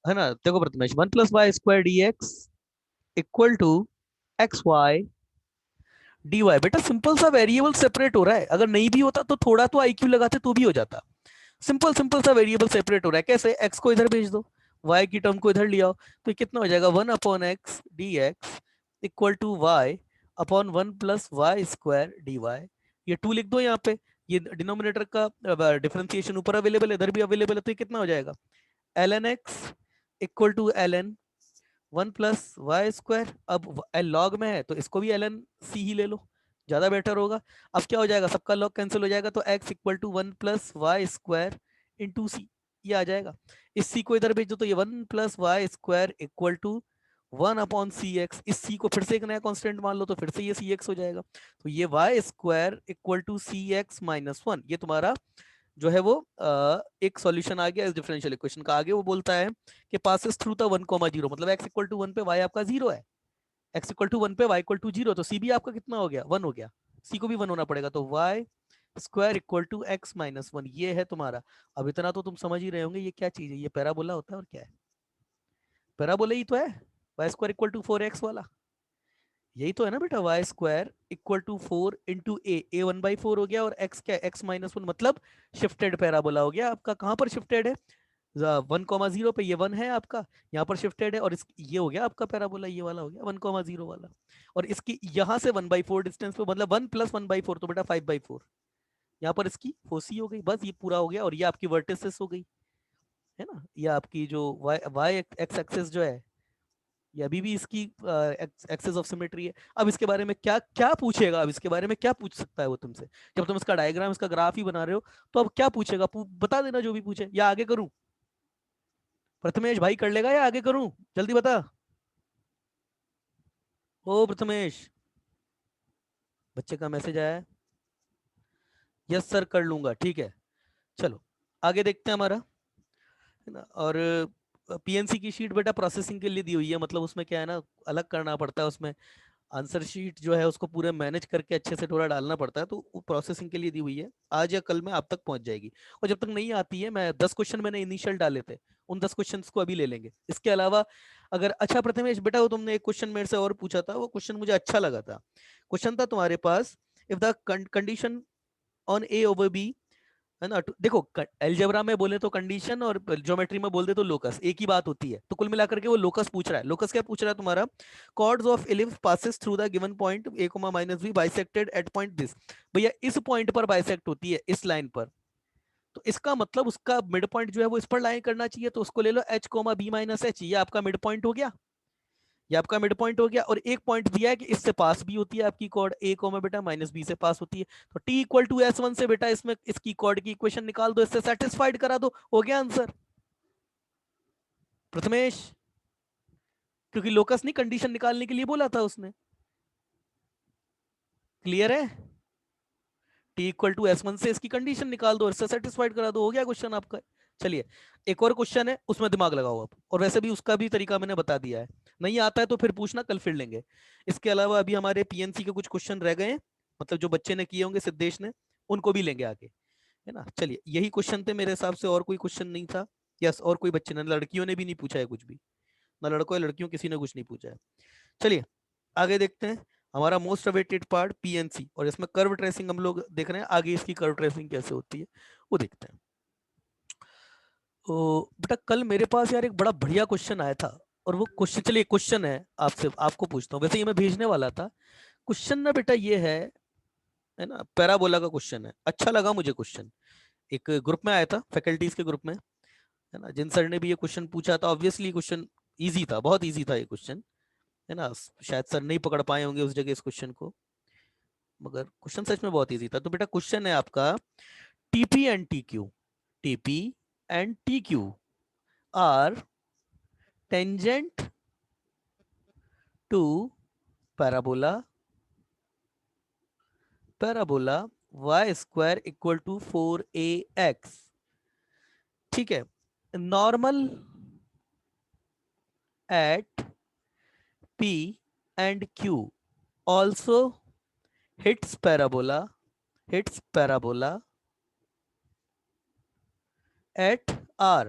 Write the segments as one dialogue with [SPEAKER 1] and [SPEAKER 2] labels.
[SPEAKER 1] है ना। देखो Prathamesh, 1 + y² dx equal to xy dy। बेटा सिंपल सा वेरिएबल सेपरेट हो रहा है, अगर नहीं भी होता तो थोड़ा तो आईक्यू लगाते तो भी हो जाता। सिंपल सिंपल सा वेरिएबल सेपरेट हो रहा है, कैसे? एक्स को इधर भेज दो, वाई की टर्म को इधर ले आओ, तो ये कितना हो जाएगा? 1/x dx equal to y/1 + y² dy। ये 2 लिख दो यहाँ पे, ये डिनोमिनेटर का डिफरेंशिएशन ऊपर अवेलेबल है, इधर भी अवेलेबल है, तो ये कितना हो जाएगा? ln x equal to ln 1 + y²। अब एल लॉग में है तो इसको भी ln c ही ले लो, ज्यादा बेटर होगा। अब क्या हो जाएगा? सबका लॉग कैंसिल हो जाएगा, तो x equal to 1 + y² into सी, ये आ जाएगा। इस c को इधर भेज दो, तो ये 1 + y² इक्वल टू 1/cx। इस c को फिर से एक नया कांस्टेंट मान लो, तो फिर से ये cx हो जाएगा। तो ये y² इक्वल टू cx-1, ये तुम्हारा जो है वो एक सॉल्यूशन आ गया इस डिफरेंशियल इक्वेशन का। आगे वो बोलता है कि पासेस थ्रू द 1, 0, मतलब x इक्वल टू 1 पे y आपका 0 है, x इक्वल टू 1 पे y इक्वल टू 0, तो c भी आपका कितना हो गया? 1 हो गया। c को भी 1 होना पड़ेगा, तो y² इक्वल टू x-1, ये है तुम्हारा। अब इतना तो तुम समझ ही रहे होंगे ये क्या चीज है, ये पैराबोला होता है और क्या है? पैराबोला ही तो है, y² इक्वल टू 4x वाला। यही तो है ना बेटा, y² इक्वल टू 4 × a 1/4 हो गया, और x क्या? x-1 मतलब शिफ्टेड पैराबोला हो गया आपका। कहां पर शिफ्टेड है? 1, 0 पे ये 1 है आपका, यहाँ पर शिफ्टेड है, और इस ये हो गया आपका पैराबोला, ये वाला हो गया 1, 0 वाला। और इसकी यहाँ से 1/4 डिस्टेंस पे, मतलब 1 + 1/4, तो बेटा 5/4। यहाँ पर इसकी फोसी हो गई, बस ये पूरा हो गया, और ये आपकी वर्टिसेस हो गई, है ना। ये आपकी जो वाई एक्स एक्सेस जो है, ये अभी भी इसकी एक्सेस ऑफ सिमेट्री है। अब इसके बारे में क्या क्या पूछेगा? अब इसके बारे में क्या पूछ सकता है वो तुमसे? जब तुम इसका डायग्राम, इसका ग्राफ ही बना रहे हो, तो अब क्या पूछेगा? बता देना जो भी पूछे, या आगे करूं? प्रथमेश भाई कर लेगा या आगे करूं? जल्दी बता। ओ प्रथमेश, बच्चे का मैसेज आया है। यस सर कर लूंगा, ठीक है। चलो आगे देखते हैं हमारा, है ना। और पीएनसी की शीट बेटा प्रोसेसिंग के लिए दी हुई है, मतलब उसमें क्या है ना, अलग करना पड़ता है उसमें। आंसर शीट जो है उसको पूरे मैनेज करके अच्छे से थोड़ा डालना पड़ता है, तो वो प्रोसेसिंग के लिए दी हुई है। आज या कल में आप तक पहुंच जाएगी। और जब तक नहीं आती है, मैं 10 क्वेश्चन मैंने इनिशियल डाले थे, उन 10 क्वेश्चंस को अभी ले लेंगे। इसके अलावा अगर, अच्छा प्रथमेश बेटा, वो तुमने एक क्वेश्चन मेरे से और पूछा था, वो क्वेश्चन मुझे अच्छा लगा था। क्वेश्चन था तुम्हारे पास, if the condition on a over b, है ना। देखो एलजेब्रा में बोले तो कंडीशन, और ज्योमेट्री में बोल दे तो लोकस, एक ही बात होती है। तो कुल मिलाकर के वो लोकस पूछ रहा है। लोकस क्या पूछ रहा है तुम्हारा? Chords of ellipse passes through the given point a, -b bisected at point this. भैया इस पॉइंट पर बाइसेक्ट होती है, इस लाइन पर, तो इसका मतलब उसका मिड पॉइंट जो है वो इस पर लाइन करना चाहिए, तो उसको ले लो h, b-h, ये आपका मिड पॉइंट हो गया। ये आपका मिड पॉइंट हो गया, और एक पॉइंट दिया है कि इससे पास भी होती है आपकी कॉर्ड a, बेटा -b से पास होती है। तो t इक्वल टू s1 से बेटा इसमें इसकी कॉर्ड की इक्वेशन निकाल दो, इससे सेटिस्फाइड करा दो, हो गया आंसर प्रथमेश। क्योंकि लोकस ने कंडीशन निकालने के लिए बोला था उसने। क्लियर है? t इक्वल टू s1 से इसकी कंडीशन निकाल दो, इससे सेटिस्फाइड करा दो, हो गया क्वेश्चन आपका। चलिए एक और क्वेश्चन है, उसमें दिमाग लगाओ आप, और वैसे भी उसका भी तरीका मैंने बता दिया है। नहीं आता है तो फिर पूछना, कल फिर लेंगे। इसके अलावा अभी हमारे पीएनसी के कुछ क्वेश्चन रह गए हैं, मतलब जो बच्चे ने किए होंगे सिद्धेश ने, उनको भी लेंगे आगे, है ना। चलिए यही क्वेश्चन थे मेरे हिसाब से, और कोई क्वेश्चन नहीं था। यस, और कोई बच्चे ने, लड़कियों ने भी नहीं पूछा है कुछ भी, ना लड़कों या लड़कियों किसी ने कुछ नहीं पूछा है। चलिए आगे देखते हैं, हमारा मोस्ट अवेटेड पार्ट पीएनसी, और इसमें कर्व ट्रेसिंग हम लोग देख रहे हैं। आगे इसकी कर्व ट्रेसिंग कैसे होती है वो देखते हैं। तो बेटा कल मेरे पास यार एक बड़ा बढ़िया क्वेश्चन आया था, और वो क्वेश्चन, चलिए क्वेश्चन है आपसे, आपको पूछता हूँ, वैसे ये मैं भेजने वाला था। क्वेश्चन ना बेटा ये है ना, पैराबोला का क्वेश्चन है। अच्छा लगा मुझे क्वेश्चन, एक ग्रुप में आया था, फैकल्टीज के ग्रुप में, है ना। जिन सर ने भी ये क्वेश्चन पूछा था, ऑब्वियसली क्वेश्चन इजी था, बहुत इजी था ये क्वेश्चन, है ना। शायद सर नहीं पकड़ पाए होंगे उस जगह इस क्वेश्चन को, मगर क्वेश्चन सच में बहुत इजी था। तो बेटा क्वेश्चन है आपका, TP and T Q, TP and T Q are tangent to parabola, parabola y² equal to 4ax, ठीक है। Normal at p and q also hits parabola at r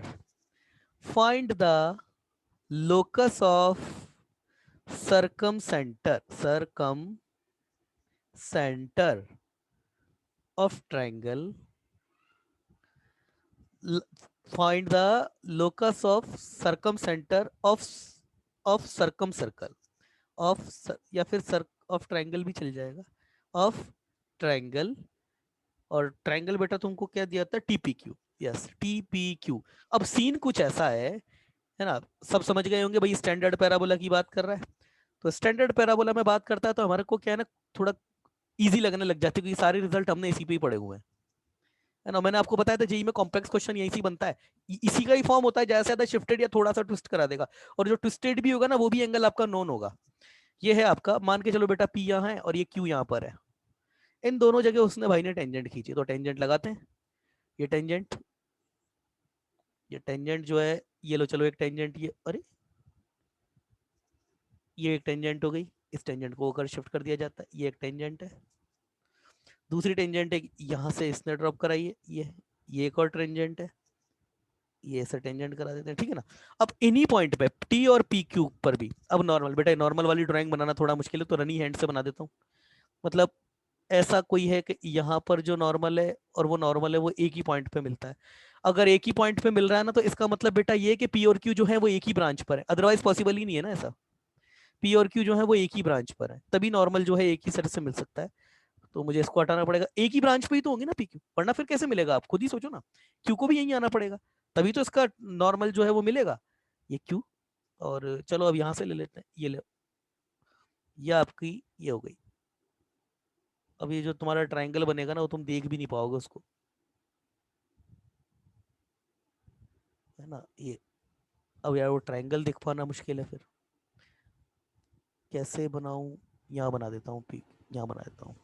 [SPEAKER 1] find the locus of circumcenter of triangle. Find the locus of circumcenter of circumcircle या फिर of triangle भी चल जाएगा, of triangle. और triangle बेटा तुमको क्या दिया था, टीपीक्यू। यस, टीपीक्यू। अब सीन कुछ ऐसा है ना, सब समझ गए होंगे भाई, स्टैंडर्ड पैराबोला की बात कर रहा है। तो स्टैंडर्ड पैराबोला में बात करता है तो हमारे को क्या है ना, थोड़ा इजी लगने लग जाती है, क्योंकि सारे रिजल्ट हमने इसी पे ही पढ़े हुए हैं, है ना। मैंने आपको बताया था जेई में कॉम्प्लेक्स क्वेश्चन यहीं से बनता है, इसी का ही फॉर्म होता है, ज्यादा से ज्यादा शिफ्टेड या थोड़ा सा ट्विस्ट करा देगा, और जो ट्विस्टेड भी होगा ना वो भी एंगल आपका नोन होगा। ये है आपका, मान के चलो बेटा पी यहाँ है और ये क्यू यहाँ पर है, इन दोनों जगह उसने भाई ने टेंजेंट खींची, तो टेंजेंट लगाते हैं। ये टेंजेंट, ये टेंजेंट जो है, ये लो चलो एक टेंजेंट, ये अरे ये एक टेंजेंट हो गई, इस टेंजेंट को होकर शिफ्ट कर दिया जाता है, ये एक टेंजेंट है। दूसरी टेंजेंट है यहाँ से इसने ड्रॉप कराई है, ये एक और टेंजेंट है, ये ऐसे टेंजेंट करा देते हैं, ठीक है ना। अब इन्हीं पॉइंट पे टी और पी क्यू पर भी, अब नॉर्मल बेटा, नॉर्मल वाली ड्राइंग बनाना थोड़ा मुश्किल है तो रनी हैंड से बना देता हूँ। मतलब ऐसा कोई है कि यहाँ पर जो नॉर्मल है और वो नॉर्मल है वो एक ही पॉइंट पे मिलता है। अगर एक ही पॉइंट पे मिल रहा है ना, तो इसका मतलब बेटा ये कि पी और क्यू जो है वो एक ही ब्रांच पर है, अदरवाइज पॉसिबल ही नहीं है ना ऐसा। पी और क्यू जो है वो एक ही ब्रांच पर है, तभी नॉर्मल जो है एक ही सर से मिल सकता है। तो मुझे इसको हटाना पड़ेगा, एक ही ब्रांच पे ही तो होंगे ना पी क्यू, वरना फिर कैसे मिलेगा, आप खुद ही सोचो ना। क्यू को भी यहीं आना पड़ेगा, तभी तो इसका नॉर्मल जो है वो मिलेगा, ये क्यू। और चलो अब यहाँ से ले लेते हैं, ये ले, ये आपकी ये हो गई। अब ये जो तुम्हारा ट्राइंगल बनेगा ना, वो तुम देख भी नहीं पाओगे उसको, है ना। ये अब यार वो ट्राइंगल दिख पाना मुश्किल है, फिर कैसे बनाऊं। यहाँ बना देता हूँ पी, यहाँ बना देता हूँ।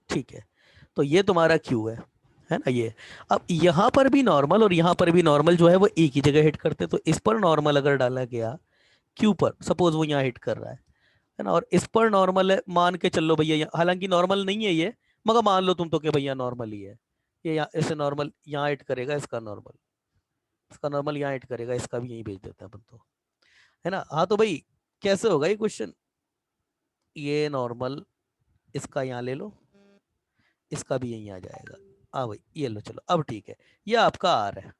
[SPEAKER 1] ठीक है, तो ये तुम्हारा क्यू है ना ये। अब यहाँ पर भी नॉर्मल और यहाँ पर भी नॉर्मल जो है वो एक ही जगह हिट करते, तो इस पर नॉर्मल अगर डाला गया क्यू पर, सपोज वो यहाँ हिट कर रहा है ना, और इस पर नॉर्मल है, मान के चलो भैया, हालांकि नॉर्मल नहीं है ये, मगर मान लो तुम तो कि भैया नॉर्मल ही है। ये यहाँ ऐसे नॉर्मल यहाँ हिट करेगा, इसका नॉर्मल यहाँ हिट करेगा, इसका भी यहीं भेज देते हैं अपन तो, है ना। हाँ तो भाई कैसे होगा ये क्वेश्चन, ये नॉर्मल इसका यहाँ ले लो, इसका भी यहीं आ जाएगा। हाँ भाई ये लो चलो, अब ठीक है, ये आपका आर है,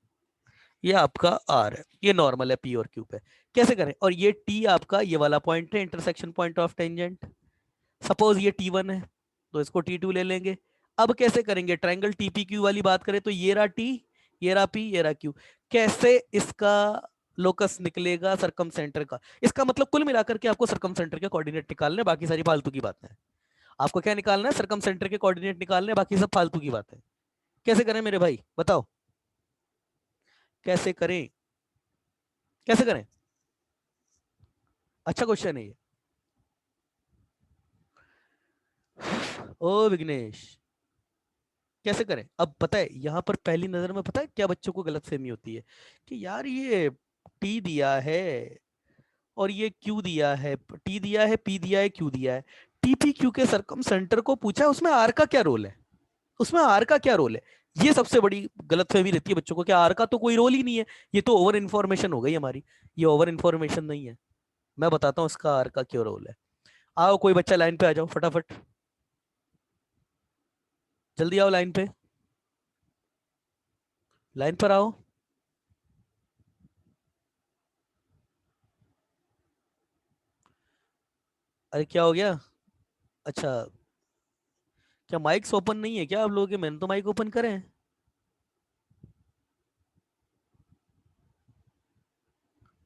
[SPEAKER 1] ये आपका आर है, ये नॉर्मल है पी और क्यू पे। कैसे करें, और ये टी आपका ये वाला पॉइंट है, intersection point of tangent. Suppose ये T1 है तो इसको T2 ले लेंगे। अब कैसे करेंगे, ट्रायंगल TPQ वाली बात करें तो ये रहा T, ये रहा P, ये रहा Q। कैसे इसका लोकस निकलेगा सरकम सेंटर का, इसका मतलब कुल मिलाकर के आपको सरकम सेंटर के कोऑर्डिनेट निकालने, बाकी सारी फालतू की बातें हैं। आपको क्या निकालना है, सरकम सेंटर के कोऑर्डिनेट निकालने, बाकी सब फालतू की बात है। कैसे करें मेरे भाई बताओ, कैसे करें, कैसे करें। अच्छा क्वेश्चन है ये। ओ विघ्नेश, कैसे करें। अब पता है यहाँ पर पहली नजर में पता है क्या बच्चों को गलतफहमी होती है, कि यार ये टी दिया है और ये क्यू दिया है, टी दिया है, पी दिया है, क्यू दिया है, टीपी क्यू के सरकम सेंटर को पूछा, उसमें आर का क्या रोल है, उसमें आर का क्या रोल है। ये सबसे बड़ी गलतफहमी रहती है बच्चों को, कि आर का तो कोई रोल ही नहीं है, ये तो ओवर इन्फॉर्मेशन हो गई हमारी। ये ओवर इन्फॉर्मेशन नहीं है, मैं बताता हूँ इसका आर का क्यों रोल है। आओ कोई बच्चा लाइन पे आ जाओ फटाफट, जल्दी आओ लाइन पे, लाइन पर आओ। अरे क्या हो गया, अच्छा, क्या माइक्स ओपन नहीं है क्या आप लोगों के, मैंने तो माइक ओपन करे हैं।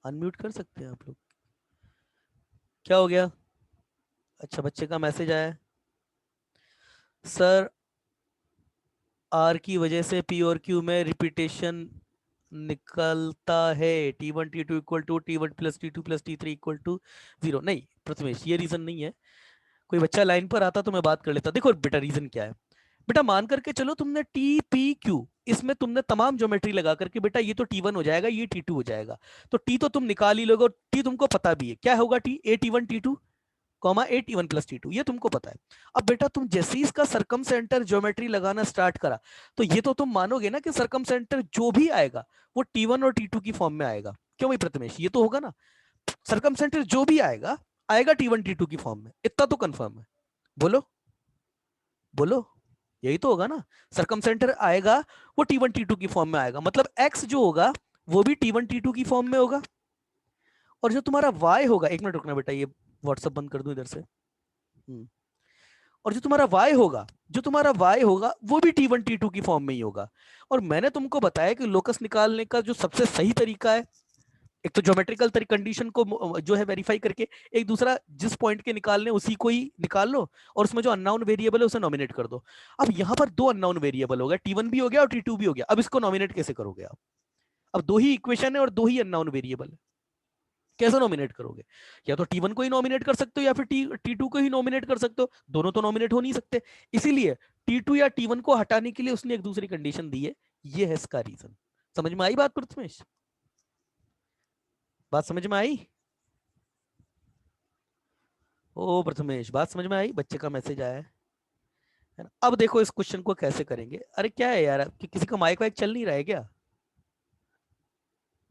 [SPEAKER 1] अनम्यूट कर सकते हैं आप लोग, क्या हो गया। अच्छा बच्चे का मैसेज आया है, सर आर की वजह से पी और क्यू में रिपीटेशन निकलता है, T1 T2 equal to T1 plus T2 plus T3 equal to 0। नहीं प्रथमेश, ये रीजन नहीं है, कोई बच्चा लाइन पर आता तो मैं बात कर लेता। देखो बेटा रीजन क्या है, बेटा मान करके चलो तुमने टी पी क्यू, इसमें तुमने तमाम ज्योमेट्री लगा करके, बेटा ये तो T1 हो जाएगा, ये T2 हो जाएगा, तो टी तो तुम निकाल ही लोगे, टी तुमको पता भी है क्या होगा, T A T1 T2, comma A T one plus T two, ये तुमको पता है। अब बेटा तुम जैसे ही इसका सरकम सेंटर ज्योमेट्री लगाना स्टार्ट करा तो ये तो तुम मानोगे ना कि सरकम सेंटर जो भी आएगा वो टी वन और टी टू की फॉर्म में आएगा, क्यों भाई प्रथमेश, ये तो होगा ना, सरकम सेंटर जो भी आएगा आएगा टी वन टी टू की फॉर्म में, इतना तो कंफर्म है। बोलो बोलो, यही तो होगा ना, सरकम सेंटर आएगा वो टी वन टी टू की फॉर्म में आएगा, मतलब एक्स जो होगा वो भी टी वन टी टू की फॉर्म में होगा, और जो तुम्हारा y होगा, एक मिनट रुकना बेटा, ये व्हाट्सएप बंद कर दूं इधर से। और जो तुम्हारा y होगा, जो तुम्हारा y होगा वो भी t1 t2 की फॉर्म में ही होगा। और मैंने तुमको बताया कि लोकस निकालने का जो सबसे सही तरीका है, एक तो ज्योमेट्रिकल कंडीशन को जो है वेरीफाई करके, एक दूसरा जिस पॉइंट के निकालने उसी को ही निकाल लो और उसमें जो अननोन वेरिएबल है उसे नॉमिनेट कर दो। अब यहाँ पर दो अननोन वेरिएबल हो गया, t1 भी हो गया और t2 भी हो गया, अब इसको नॉमिनेट कैसे करोगे आप? अब दो ही इक्वेशन है और दो ही अननोन वेरिएबल है, कैसे नॉमिनेट करोगे? या तो टी वन को ही नॉमिनेट कर सकते हो या फिर टी टू को ही नॉमिनेट कर सकते हो, दोनों तो नॉमिनेट हो नहीं सकते। इसीलिए टी टू या टी वन को हटाने के लिए उसने एक दूसरी कंडीशन दी है, ये है इसका रीजन। समझ में आई बात प्रथमेश? बात समझ में आई? ओ प्रथमेश, बात समझ में आई? बच्चे का मैसेज आया है ना? अब देखो इस क्वेश्चन को कैसे करेंगे। अरे क्या है यार, कि किसी का माइक वाइक चल नहीं रहा है क्या?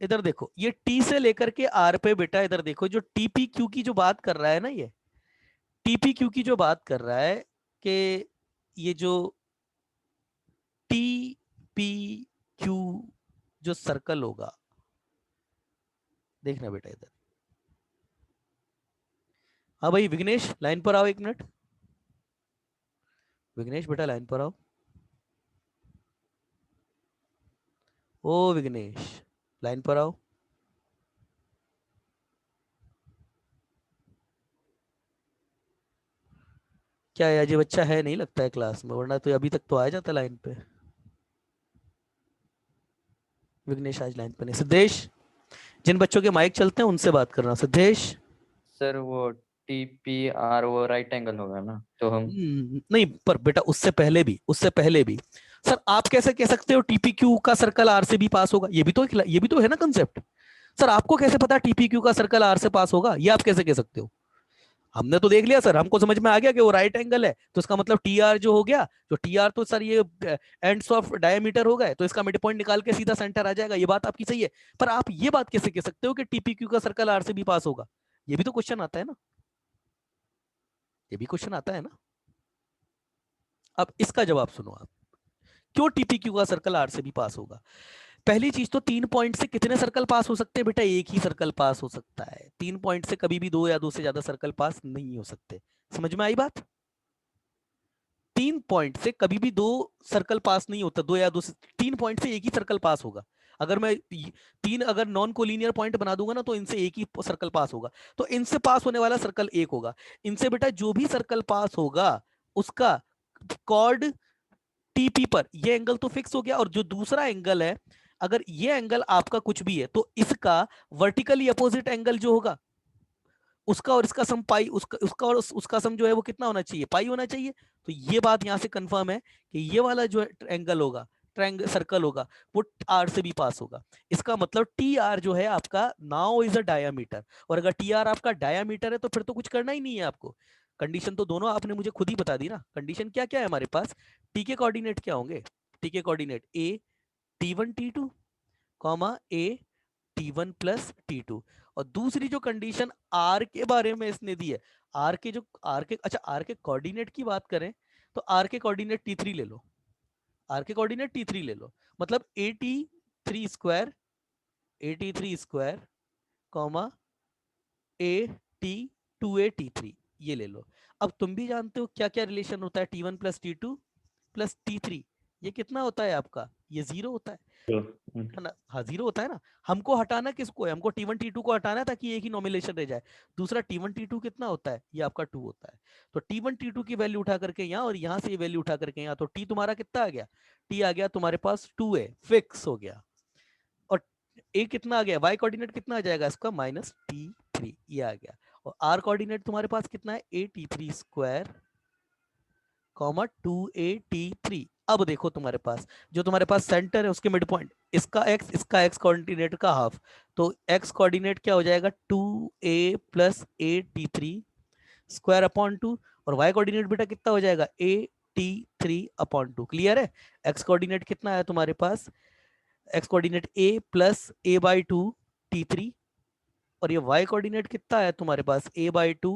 [SPEAKER 1] इधर देखो, ये टी से लेकर के आर पे बेटा, इधर देखो जो टीपी क्यू की जो बात कर रहा है ना, ये टीपी क्यू की जो बात कर रहा है कि ये जो टी पी क्यू जो सर्कल होगा, देखना बेटा इधर। हाँ भाई विघ्नेश लाइन पर आओ एक मिनट, विघ्नेश बेटा लाइन पर आओ। ओ विघ्नेश लाइन पर आओ। क्या है, आज ये बच्चा है नहीं लगता है क्लास में, वरना तो अभी तक तो आ जाता लाइन पे। विघ्नेश आज लाइन पे नहीं। सिद्धेश, जिन बच्चों के माइक चलते हैं उनसे बात करना। सिद्धेश
[SPEAKER 2] सर वो TPR वो राइट एंगल होगा ना, तो हम
[SPEAKER 1] नहीं, पर बेटा उससे पहले भी सर आप कैसे कह सकते हो टीपीक्यू का सर्कल आर से भी पास होगा? ये भी तो है ना कंसेप्ट। सर आपको कैसे पता टीपीक्यू का सर्कल आर से पास होगा, ये आप कैसे कह सकते हो? हमने तो देख लिया सर, हमको समझ में आ गया कि वो राइट एंगल है, तो इसका मतलब टी आर जो हो गया, तो टी आर तो सर ये एंड्स ऑफ डायमीटर हो गए, तो इसका मिड पॉइंट निकाल के सीधा सेंटर आ जाएगा, ये बात आपकी सही है। पर आप ये बात कैसे कह सकते हो कि टीपीक्यू का सर्कल आर से भी पास होगा? ये भी तो क्वेश्चन आता है ना, ये भी क्वेश्चन आता है ना। अब इसका जवाब सुनो आप, क्यों टीपीक्यू का सर्कल आर से भी पास होगा। पहली चीज तो 3 पॉइंट से कितने सर्कल पास हो सकते हैं बेटा? एक ही सर्कल पास हो सकता है। 3 पॉइंट से कभी भी दो या दो से ज्यादा सर्कल पास नहीं हो सकते। समझ में आई बात? 3 पॉइंट से कभी भी दो सर्कल पास नहीं होता, दो या दो से 3 पॉइंट से एक ही सर्कल पास होगा। अगर मैं तीन अगर नॉन कोलिनियर पॉइंट बना दूंगा ना, तो इनसे एक ही सर्कल पास होगा, तो इनसे पास होने वाला सर्कल एक होगा। इनसे बेटा जो भी सर्कल पास होगा उसका कॉर्ड टीपी पर ये एंगल तो फिक्स हो गया, और जो दूसरा एंगल है, अगर ये एंगल आपका कुछ भी है तो इसका वर्टिकली अपोजिट एंगल जो होगा उसका और इसका सम पाई, उसका और उसका सम जो है वो कितना होना चाहिए? पाई होना चाहिए। तो ये बात यहां से कंफर्म है कि ये वाला जो एंगल होगा, ट्रायंगल सर्कल होगा, वो आर से भी पास होगा। इसका मतलब टी आर जो है आपका नाउ इज अ डायामीटर, और अगर टी आर आपका डायामीटर है तो फिर तो कुछ करना ही नहीं है आपको। कंडीशन तो दोनों आपने मुझे खुद ही बता दी ना। कंडीशन क्या क्या है हमारे पास? टी के कोऑर्डिनेट क्या होंगे? टी के coordinate A T one T two, comma A T1 plus T2। और दूसरी जो कंडीशन R के बारे में इसने दी है, आर के कोऑर्डिनेट की बात करें तो आर के कोऑर्डिनेट T3 ले लो, आर के कोऑर्डिनेट T3 ले लो, मतलब AT3 square comma AT2A T3, ये ले लो। अब तुम भी जानते हो क्या क्या रिलेशन होता है T1 plus T2 plus T3, ये कितना होता है आपका? ये 0 होता है ना? हाँ 0 होता है ना। हमको हटाना किसको है? हमको T1 T2 को हटाना है ताकि एक ही नॉमिनेशन रह जाए। दूसरा T1 T2 कितना होता है? ये आपका 2 होता है। तो T1 T2 की वैल्यू उठा करके यहाँ, और यहाँ से ये वैल्यू उठा करके यहाँ, तो T तुम्हारा कितना आ गया? T आ गया तुम्हारे पास 2 है, फिक्स हो गया। और A कितना आ गया? Y कोऑर्डिनेट कितना आ जाएगा इसका? -T3, ये आ गया। और R कोऑर्डिनेट तुम्हारे पास कितना है? AT3 square comma 2AT3। अब देखो तुम्हारे पास जो तुम्हारे पास सेंटर है उसके मिड पॉइंट, इसका एक्स कोऑर्डिनेट का हाफ, तो एक्स कोऑर्डिनेट क्या हो जाएगा? 2A plus AT3 square upon 2, और y कोऑर्डिनेट बेटा कितना हो जाएगा a t3 अपॉन 2। क्लियर है? x कोऑर्डिनेट कितना है तुम्हारे पास, x coordinate a plus a by 2 t3, और ये y कोऑर्डिनेट कितना है तुम्हारे पास a बाई 2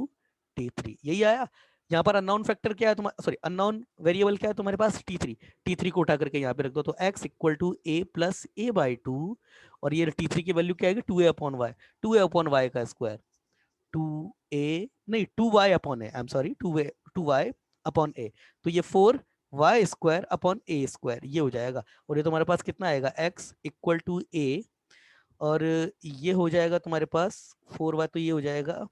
[SPEAKER 1] t3। यही आया। यहाँ पर अननोन फैक्टर क्या है तुम्हारा, सॉरी अननोन वेरिएबल क्या है तुम्हारे पास, t3। t3 को उठा करके यहाँ पे रख दो, तो x equal to a plus a by 2, और ये t3 की वैल्यू क्या आएगी 2a upon y, 2a upon y का स्क्वायर, 2a नहीं 2y upon a, I am sorry 2y upon a, तो ये 4y स्क्वायर अपॉन ए स्क्वायर ये हो जाएगा। और ये तुम्हारे पास कितना आएगा, x इक्वल टू a, और ये हो जाएगा तुम्हारे पास 4y, तो ये हो जाएगा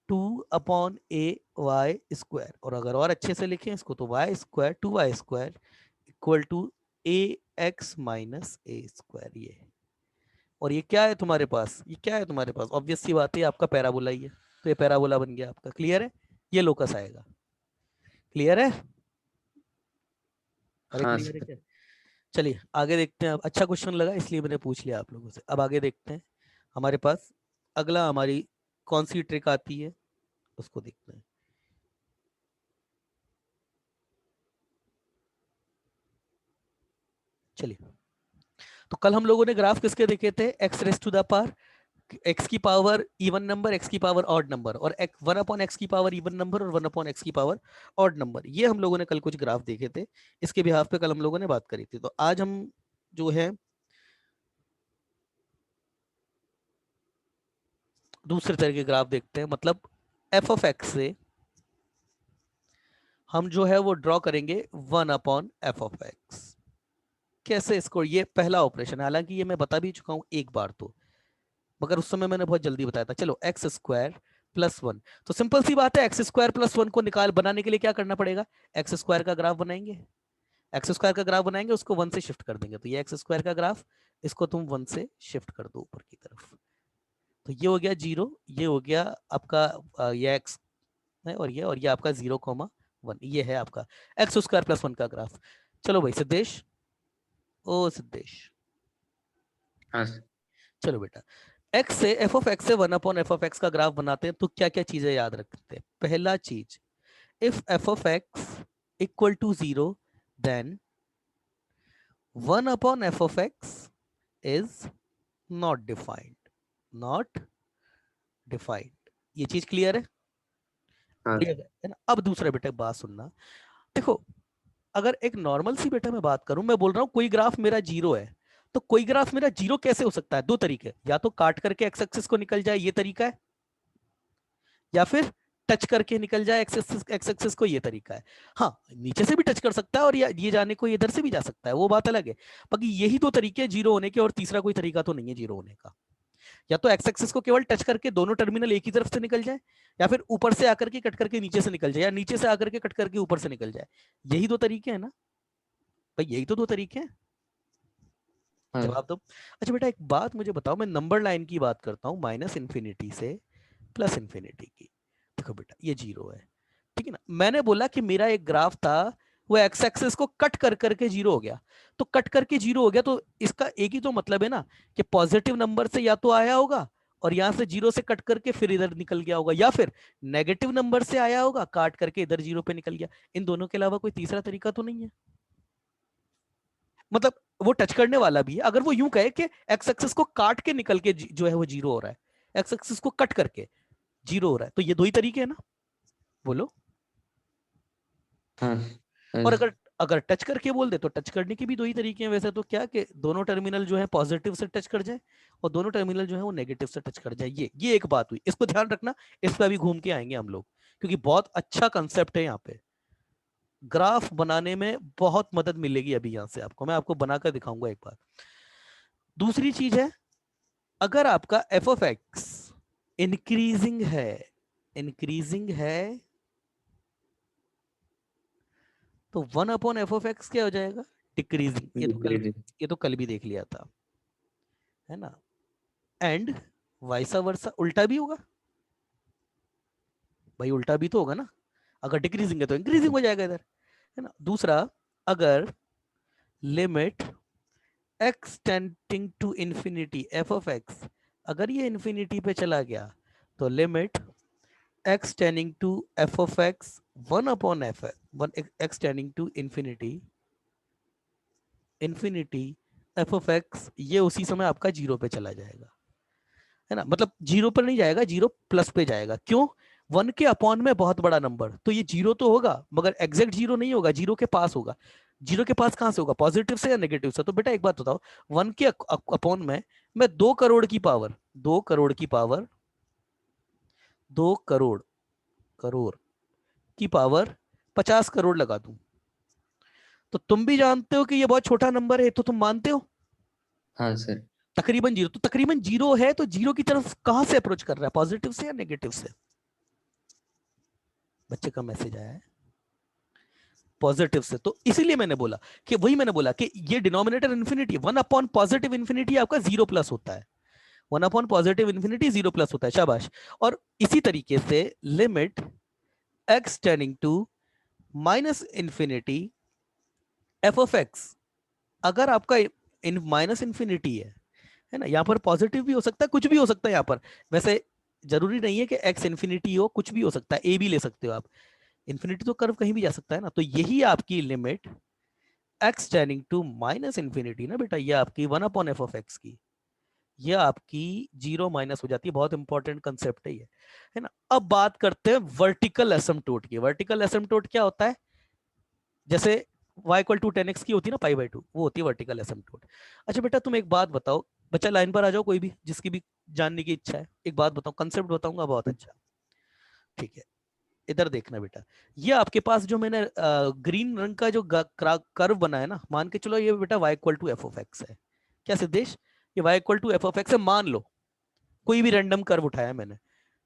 [SPEAKER 1] 2 अपॉन ए वाई स्क्वायर, और अगर और अच्छे से लिखें इसको तो Y square 2y square equal to A X minus A square ये। और ये क्या है तुम्हारे पास, ये क्या है तुम्हारे पास, ऑब्वियस सी बात है आपका पैराबोला ही है, तो ये पैराबोला बन गया आपका। क्लियर है? ये लोकस आएगा। क्लियर है? अरे
[SPEAKER 2] हाँ
[SPEAKER 1] क्लियर है
[SPEAKER 2] सर।
[SPEAKER 1] क्या? चलिए आगे देखते हैं। अब अच्छा क्वेश्चन लगा इसलिए मैंने पूछ लिया आप लोगों से। अब आगे देखते हैं हमारे पास अगला हमारी कौन सी ट्रिक आती है, उसको देखते हैं। चलिए, तो कल हम लोगों ने ग्राफ किसके देखे थे, X raise to the power X की पावर इवन नंबर, एक्स की पावर ऑड नंबर, और 1/x की पावर इवन नंबर और 1/x की पावर ऑड नंबर। ये हम लोगों ने कल कुछ ग्राफ देखे थे, इसके बिहाफ पे कल हम लोगों ने बात करी थी। तो आज हम जो है दूसरे तरह के ग्राफ देखते हैं, मतलब एफ ऑफ एक्स से हम जो है वो ड्रॉ करेंगे 1/f(x). कैसे इसको, ये पहला ऑपरेशन है, हालांकि ये मैं बता भी चुका हूं एक बार तो, मगर उस समय मैंने बहुत जल्दी बताया था। चलो एक्स स्क्वायर प्लस 1, तो सिंपल सी बात है, एक्स स्क्वायर प्लस 1 को निकाल बनाने के लिए क्या करना पड़ेगा, एक्स स्क्वायर का ग्राफ बनाएंगे। एक्स स्क्वायर का ग्राफ बनाएंगे, उसको 1 से शिफ्ट कर देंगे, तो ये एक्स स्क्वायर का ग्राफ, इसको तुम 1 से शिफ्ट कर दो ऊपर की तरफ, तो ये हो गया 0, ये हो गया आपका ये एक्स है, और ये आपका 0,1, ये है आपका एक्स स्क्वायर प्लस 1 का ग्राफ। चलो भाई सिद्धेश, ओ सिद्धेश,
[SPEAKER 2] हाँ सर।
[SPEAKER 1] चलो बेटा, x से एफ ऑफ एक्स से 1/f(x) का ग्राफ बनाते हैं, तो क्या क्या चीजें याद रखते हैं। पहला चीज, if F of X equal to 0 then 1/f(x) is not defined, not defined. ये चीज क्लियर है?
[SPEAKER 2] हाँ
[SPEAKER 1] क्लियर है ना? अब दूसरा बेटा बात सुनना, देखो अगर एक नॉर्मल सी बेटा मैं बात करूं, मैं बोल रहा हूं कोई ग्राफ मेरा 0 है, तो कोई ग्राफ मेरा 0 कैसे हो सकता है, दो तरीके, या तो काट करके एक्स एक्सिस को निकल जाए, ये तरीका है, या फिर टच करके निकल जाए एक्स एक्सिस को, ये तरीका है। हाँ, नीचे से भी टच कर सकता है, और ये जाने को इधर से भी जा सकता है, वो बात अलग है। बाकी यही दो तरीके हैं जीरो होने के, और तीसरा कोई तरीका तो नहीं है जीरो होने का। या तो एक्स एक्सिस को केवल टच करके दोनों टर्मिनल एक ही तरफ से निकल जाए, या फिर ऊपर से आकर के कट करके नीचे से निकल जाए, या नीचे से आकर के कट करके ऊपर से निकल जाए। यही दो तरीके हैं ना भाई, यही तो दो तरीके हैं।
[SPEAKER 2] हाँ।
[SPEAKER 1] जवाब दो। अच्छा बेटा एक बात मुझे बताओ, मैं नंबर लाइन की बात करता हूँ माइनस इन्फिनिटी से प्लस इन्फिनिटी की। देखो बेटा ये 0 है, ठीक है ना, मैंने बोला कि मेरा एक ग्राफ था, वो एक्स एक्सिस को कट कर करके 0 हो गया, तो कट करके 0 हो गया, तो इसका एक ही तो मतलब है ना, कि पॉजिटिव नंबर से या तो आया होगा, और यहां से 0 से कट करके फिर इधर निकल गया होगा, या फिर नेगेटिव नंबर से आया होगा, काट करके इधर 0 पे निकल गया। इन दोनों के अलावा कोई तीसरा तरीका तो नहीं है। मतलब वो टच करने वाला भी है, अगर वो यूं कहे कि एक्स एक्सिस को काट के निकल के जो है वो 0 हो रहा है, एक्स एक्सिस को कट करके 0 हो रहा है, तो ये दो ही तरीके हैं ना, बोलो।
[SPEAKER 2] हाँ।
[SPEAKER 1] और अगर अगर टच करके बोल दे तो टच करने के भी दो ही तरीके हैं वैसे तो, क्या कि दोनों टर्मिनल जो है पॉजिटिव से टच कर जाए, और दोनों टर्मिनल जो है वो नेगेटिव से टच कर जाए। ये एक बात हुई, इसको ध्यान रखना, इस पर अभी घूम के आएंगे हम लोग, क्योंकि बहुत अच्छा कंसेप्ट है यहाँ पे, ग्राफ बनाने में बहुत मदद मिलेगी अभी यहाँ से आपको, मैं आपको बनाकर दिखाऊंगा एक बार। दूसरी चीज है, अगर आपका एफ ऑफ एक्स इंक्रीजिंग है, इंक्रीजिंग है, तो 1/f(x) क्या हो जाएगा, डिक्रीजिंग।
[SPEAKER 2] डिक्रीजिंग।
[SPEAKER 1] ये तो कल भी देख लिया था, है ना। एंड वाइसा वर्सा, उल्टा भी होगा भाई, उल्टा भी तो होगा ना, अगर डिक्रीजिंग है तो इंक्रीजिंग हो जाएगा इधर, है ना। दूसरा, अगर limit X tending to infinity F of X, अगर ये इंफिनिटी पे चला गया, तो limit x tending to f of x 1 upon f, 1 x tending to infinity f of x, ये उसी समय आपका 0 पे चला जाएगा, है ना, मतलब 0 पर नहीं जाएगा, 0 प्लस पे जाएगा। क्यों? 1 के अपॉन में बहुत बड़ा नंबर, तो ये 0 तो होगा मगर एग्जैक्ट 0 नहीं होगा, 0 के पास होगा। 0 के पास कहां से होगा? पॉजिटिव से या नेगेटिव से? तो बेटा एक बात बताओ, 1 के अपॉन में मैं 2 करोड़ की पावर 2 करोड़ की पावर 2 करोड़ करोड़ की पावर 50 करोड़ लगा दूं, तो तुम भी जानते हो कि ये बहुत छोटा नंबर है, तो तुम मानते हो
[SPEAKER 2] हाँ सर।
[SPEAKER 1] तकरीबन 0। तो तकरीबन 0 है, तो 0 की तरफ कहां से अप्रोच कर रहा है? पॉजिटिव से या नेगेटिव से? बच्चे का मैसेज आया है पॉजिटिव से। तो इसीलिए मैंने बोला कि वही मैंने बोला कि ये denominator infinity 1 upon positive infinity आपका 0 प्लस होता है। 1 अपॉन पॉजिटिव इंफिनिटी 0 प्लस होता है। शाबाश। और इसी तरीके से limit x tending to minus infinity F of X, अगर आपका माइनस इंफिनिटी है ना, यहां पर पॉजिटिव भी हो सकता है, कुछ भी हो सकता है यहां पर। वैसे जरूरी नहीं है कि x इंफिनिटी हो, कुछ भी हो सकता है, a भी ले सकते हो आप। इंफिनिटी तो कर्व कहीं भी जा सकता है ना। तो यही आपकी limit x tending to minus infinity ना बेटा, ये आपकी 1 अपॉन एफ ऑफ एक्स की, ये आपकी 0 माइनस हो जाती है। बहुत इंपॉर्टेंट कंसेप्ट है ना। अब बात करते हैं वर्टिकल एसिम्पटोट की। वर्टिकल एसिम्पटोट क्या होता है? जैसे y इक्वल टू 10x की होती है ना, पाई बाई 2, वो होती है वर्टिकल एसिम्पटोट। अच्छा बेटा तुम एक बात बताओ, बच्चा लाइन पर आ जाओ, कोई भी जिसकी भी जानने की इच्छा है। एक बात बताओ, कंसेप्ट बताऊंगा बहुत अच्छा, ठीक है? इधर देखना बेटा, ये आपके पास जो मैंने ग्रीन रंग का जो कर्व बना है ना, मान के चलो ये बेटा y equal to F of X है। क्या सिद्धेश? ये y equal to F of X है, मान लो कोई भी रैंडम कर्व उठाया मैंने,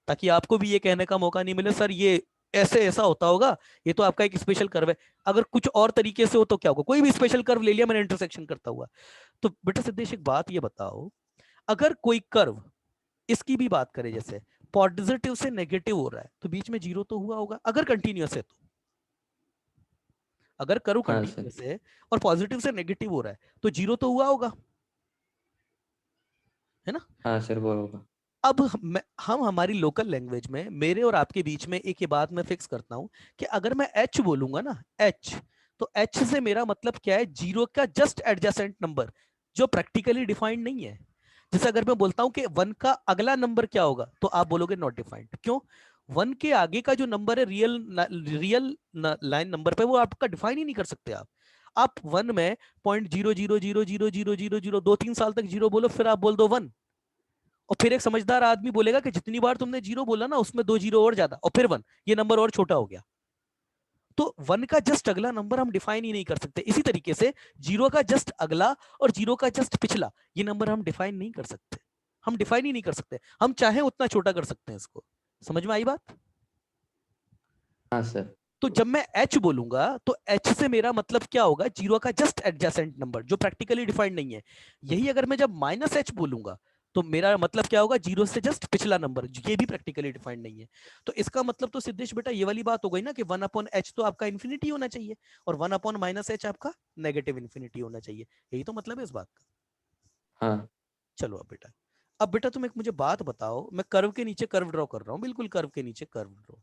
[SPEAKER 1] ताकि आपको भी ये कहने का मौका नहीं मिले सर ये ऐसे ऐसा होता होगा, ये तो आपका एक स्पेशल कर्व है। अगर कुछ और तरीके से हो तो क्या होगा? कोई भी स्पेशल कर्व ले लिया मैंने इंटरसेक्शन करता हुआ। तो बेटा सिद्धेश एक बात ये बताओ, अगर कोई कर्व, इसकी भी बात करें, जैसे पॉजिटिव से नेगेटिव हो रहा है तो बीच में 0 तो हुआ होगा, अगर कंटिन्यूअस है तो। अगर कर्व
[SPEAKER 2] हाँ सर।
[SPEAKER 1] कंटिन्यूअस है और पॉजिटिव से नेगेटिव हो रहा है तो 0 तो हुआ होगा, है ना।
[SPEAKER 2] हाँ सर वो होगा।
[SPEAKER 1] अब हम हमारी लोकल लैंग्वेज में, मेरे और आपके बीच में एक ये बात मैं फिक्स करता हूं कि अगर मैं एच बोलूंगा ना, एच, तो एच से मेरा मतलब क्या है? 0 का जस्ट एडजेसेंट नंबर, जो प्रैक्टिकली डिफाइंड नहीं है। जैसे अगर मैं बोलता हूं कि 1 का अगला नंबर क्या होगा, तो आप बोलोगे नॉट डिफाइंड। क्यों? 1 के आगे का जो नंबर है रियल लाइन नंबर पे, वो आपका डिफाइन ही नहीं कर सकते आप 1 में 0.000000 2-3 साल तक 0 बोलो, फिर आप बोल दो 1, और फिर एक समझदार आदमी बोलेगा कि जितनी बार तुमने 0 बोला ना उसमें 2 0 और ज्यादा, और फिर 1, ये नंबर और छोटा हो गया। तो 1 का जस्ट अगला नंबर हम डिफाइन ही नहीं कर सकते। इसी तरीके से 0 का जस्ट अगला और 0 का जस्ट पिछला, ये नंबर हम डिफाइन नहीं कर सकते। हम डिफाइन ही नहीं कर सकते, हम चाहे उतना छोटा कर सकते हैं इसको। समझ में आई बात?
[SPEAKER 2] हाँ सर।
[SPEAKER 1] तो जब मैं h बोलूंगा तो h से मेरा मतलब क्या होगा? 0 का जस्ट एडजेसेंट नंबर, जो प्रैक्टिकली डिफाइंड नहीं है। यही अगर मैं जब माइनस h बोलूंगा तो मेरा मतलब क्या होगा? 0 से जस्ट पिछला नंबर, ये भी प्रैक्टिकली डिफाइंड नहीं है। तो इसका मतलब तो सिद्धेश बेटा ये वाली बात हो गई ना कि 1 अपॉन एच तो आपका इंफिनिटी होना चाहिए, और 1 अपॉन माइनस एच आपका नेगेटिव इंफिनिटी होना चाहिए। यही तो मतलब है इस बात का।
[SPEAKER 2] हाँ
[SPEAKER 1] चलो अब बेटा तुम एक मुझे बात बताओ, मैं कर्व के नीचे कर्व ड्रॉ कर रहा हूँ, बिल्कुल कर्व के नीचे कर्व ड्रॉ,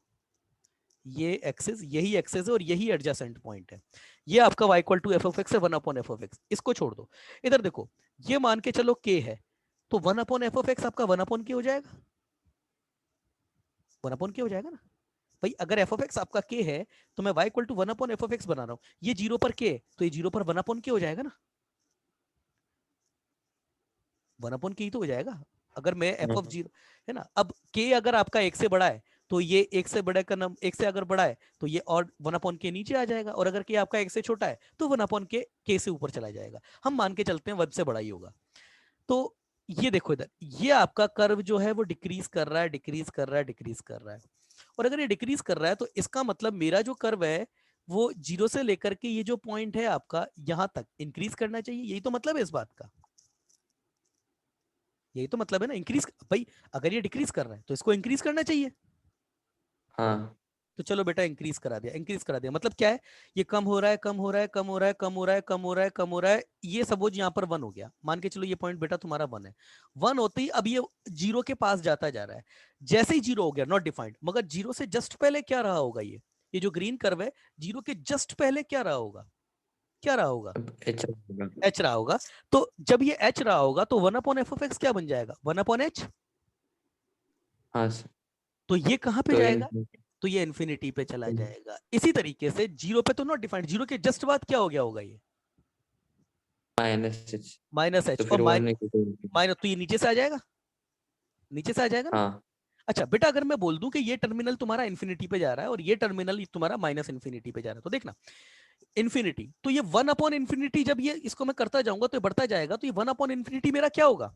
[SPEAKER 1] ये एक्सेस, यही एक्सेस है और यही एडजेसेंट पॉइंट है। ये आपका y equal to F of X है, 1 अपॉन एफ ऑफ एक्स। इसको छोड़ दो, इधर देखो, ये मान के चलो k है, तो 1 अपॉन एफ ऑफ एक्स आपका 1 अपॉन k हो जाएगा। 1 अपॉन k हो जाएगा ना भाई। अगर एफ ऑफ एक्स आपका k है तो मैं y equal to 1 upon F of X बना रहा हूं, ये 0 पर k है तो ये 0 पर 1 अपॉन k हो जाएगा ना। 1 अपॉन k ही तो हो जाएगा अगर मैं एफ ऑफ
[SPEAKER 2] हाँ।
[SPEAKER 1] 0, है ना। अब k अगर आपका 1 से बड़ा है तो ये 1 से बड़ा का नम 1 से अगर बड़ा है तो ये और 1 अपॉन के नीचे आ जाएगा, और अगर k आपका 1 से छोटा है तो 1 अपॉन के से ऊपर चला जाएगा। हम मान के चलते हैं 1 से बड़ा ही होगा। तो ये देखो इधर, ये आपका कर्व जो है वो डिक्रीज कर रहा है, डिक्रीज कर रहा है, डिक्रीज कर रहा है। और अगर ये डिक्रीज कर रहा है तो इसका मतलब मेरा जो कर्व है वो 0 से लेकर के ये जो पॉइंट है आपका यहां तक इंक्रीज करना चाहिए। यही तो मतलब है इस बात का, यही तो मतलब है ना, इंक्रीज भाई। अगर ये डिक्रीज कर रहा है तो इसको इंक्रीज करना चाहिए।
[SPEAKER 2] हाँ
[SPEAKER 1] तो चलो बेटा इंक्रीज करा दिया, इंक्रीज करा दिया, मतलब क्या है, ये कम हो रहा है, कम हो रहा है, कम हो रहा है, कम हो रहा है, कम हो रहा है, कम हो रहा है, ये सपोज यहाँ पर 1 हो गया, मान के चलो ये पॉइंट बेटा तुम्हारा 1 है। 1 होते ही अब ये 0 के पास जाता जा रहा है, जैसे ही 0 हो गया नॉट डिफाइंड, मगर 0 से जस्ट पहले क्या रहा होगा, ये जो ग्रीन कर्व है 0 के जस्ट पहले क्या रहा होगा, क्या रहा होगा,
[SPEAKER 2] एच होगा।
[SPEAKER 1] एच रहा होगा। तो जब ये एच रहा होगा तो 1/f(x) क्या बन जाएगा, 1/h।
[SPEAKER 2] हाँ सर।
[SPEAKER 1] तो ये कहां पे
[SPEAKER 2] तो
[SPEAKER 1] जाएगा, तो ये इन्फिनिटी पे चला जाएगा। इसी तरीके से 0 पे तो नॉट डिफाइंड, 0 के जस्ट बाद क्या हो गया होगा, ये
[SPEAKER 2] माइनस एच।
[SPEAKER 1] माइनस
[SPEAKER 2] तो
[SPEAKER 1] एच, और
[SPEAKER 2] फिर 1
[SPEAKER 1] माइनस, तो ये नीचे से आ जाएगा, नीचे से आ जाएगा ना।
[SPEAKER 2] हाँ
[SPEAKER 1] अच्छा बेटा अगर मैं बोल दूं कि ये टर्मिनल तुम्हारा इन्फिनिटी पे जा रहा है और ये टर्मिनल तुम्हारा माइनस इन्फिनिटी पे जा रहा है, तो देखना इन्फिनिटी, तो ये 1/इन्फिनिटी, जब ये इसको मैं करता जाऊंगा तो ये बढ़ता जाएगा, तो ये 1/इन्फिनिटी मेरा क्या होगा,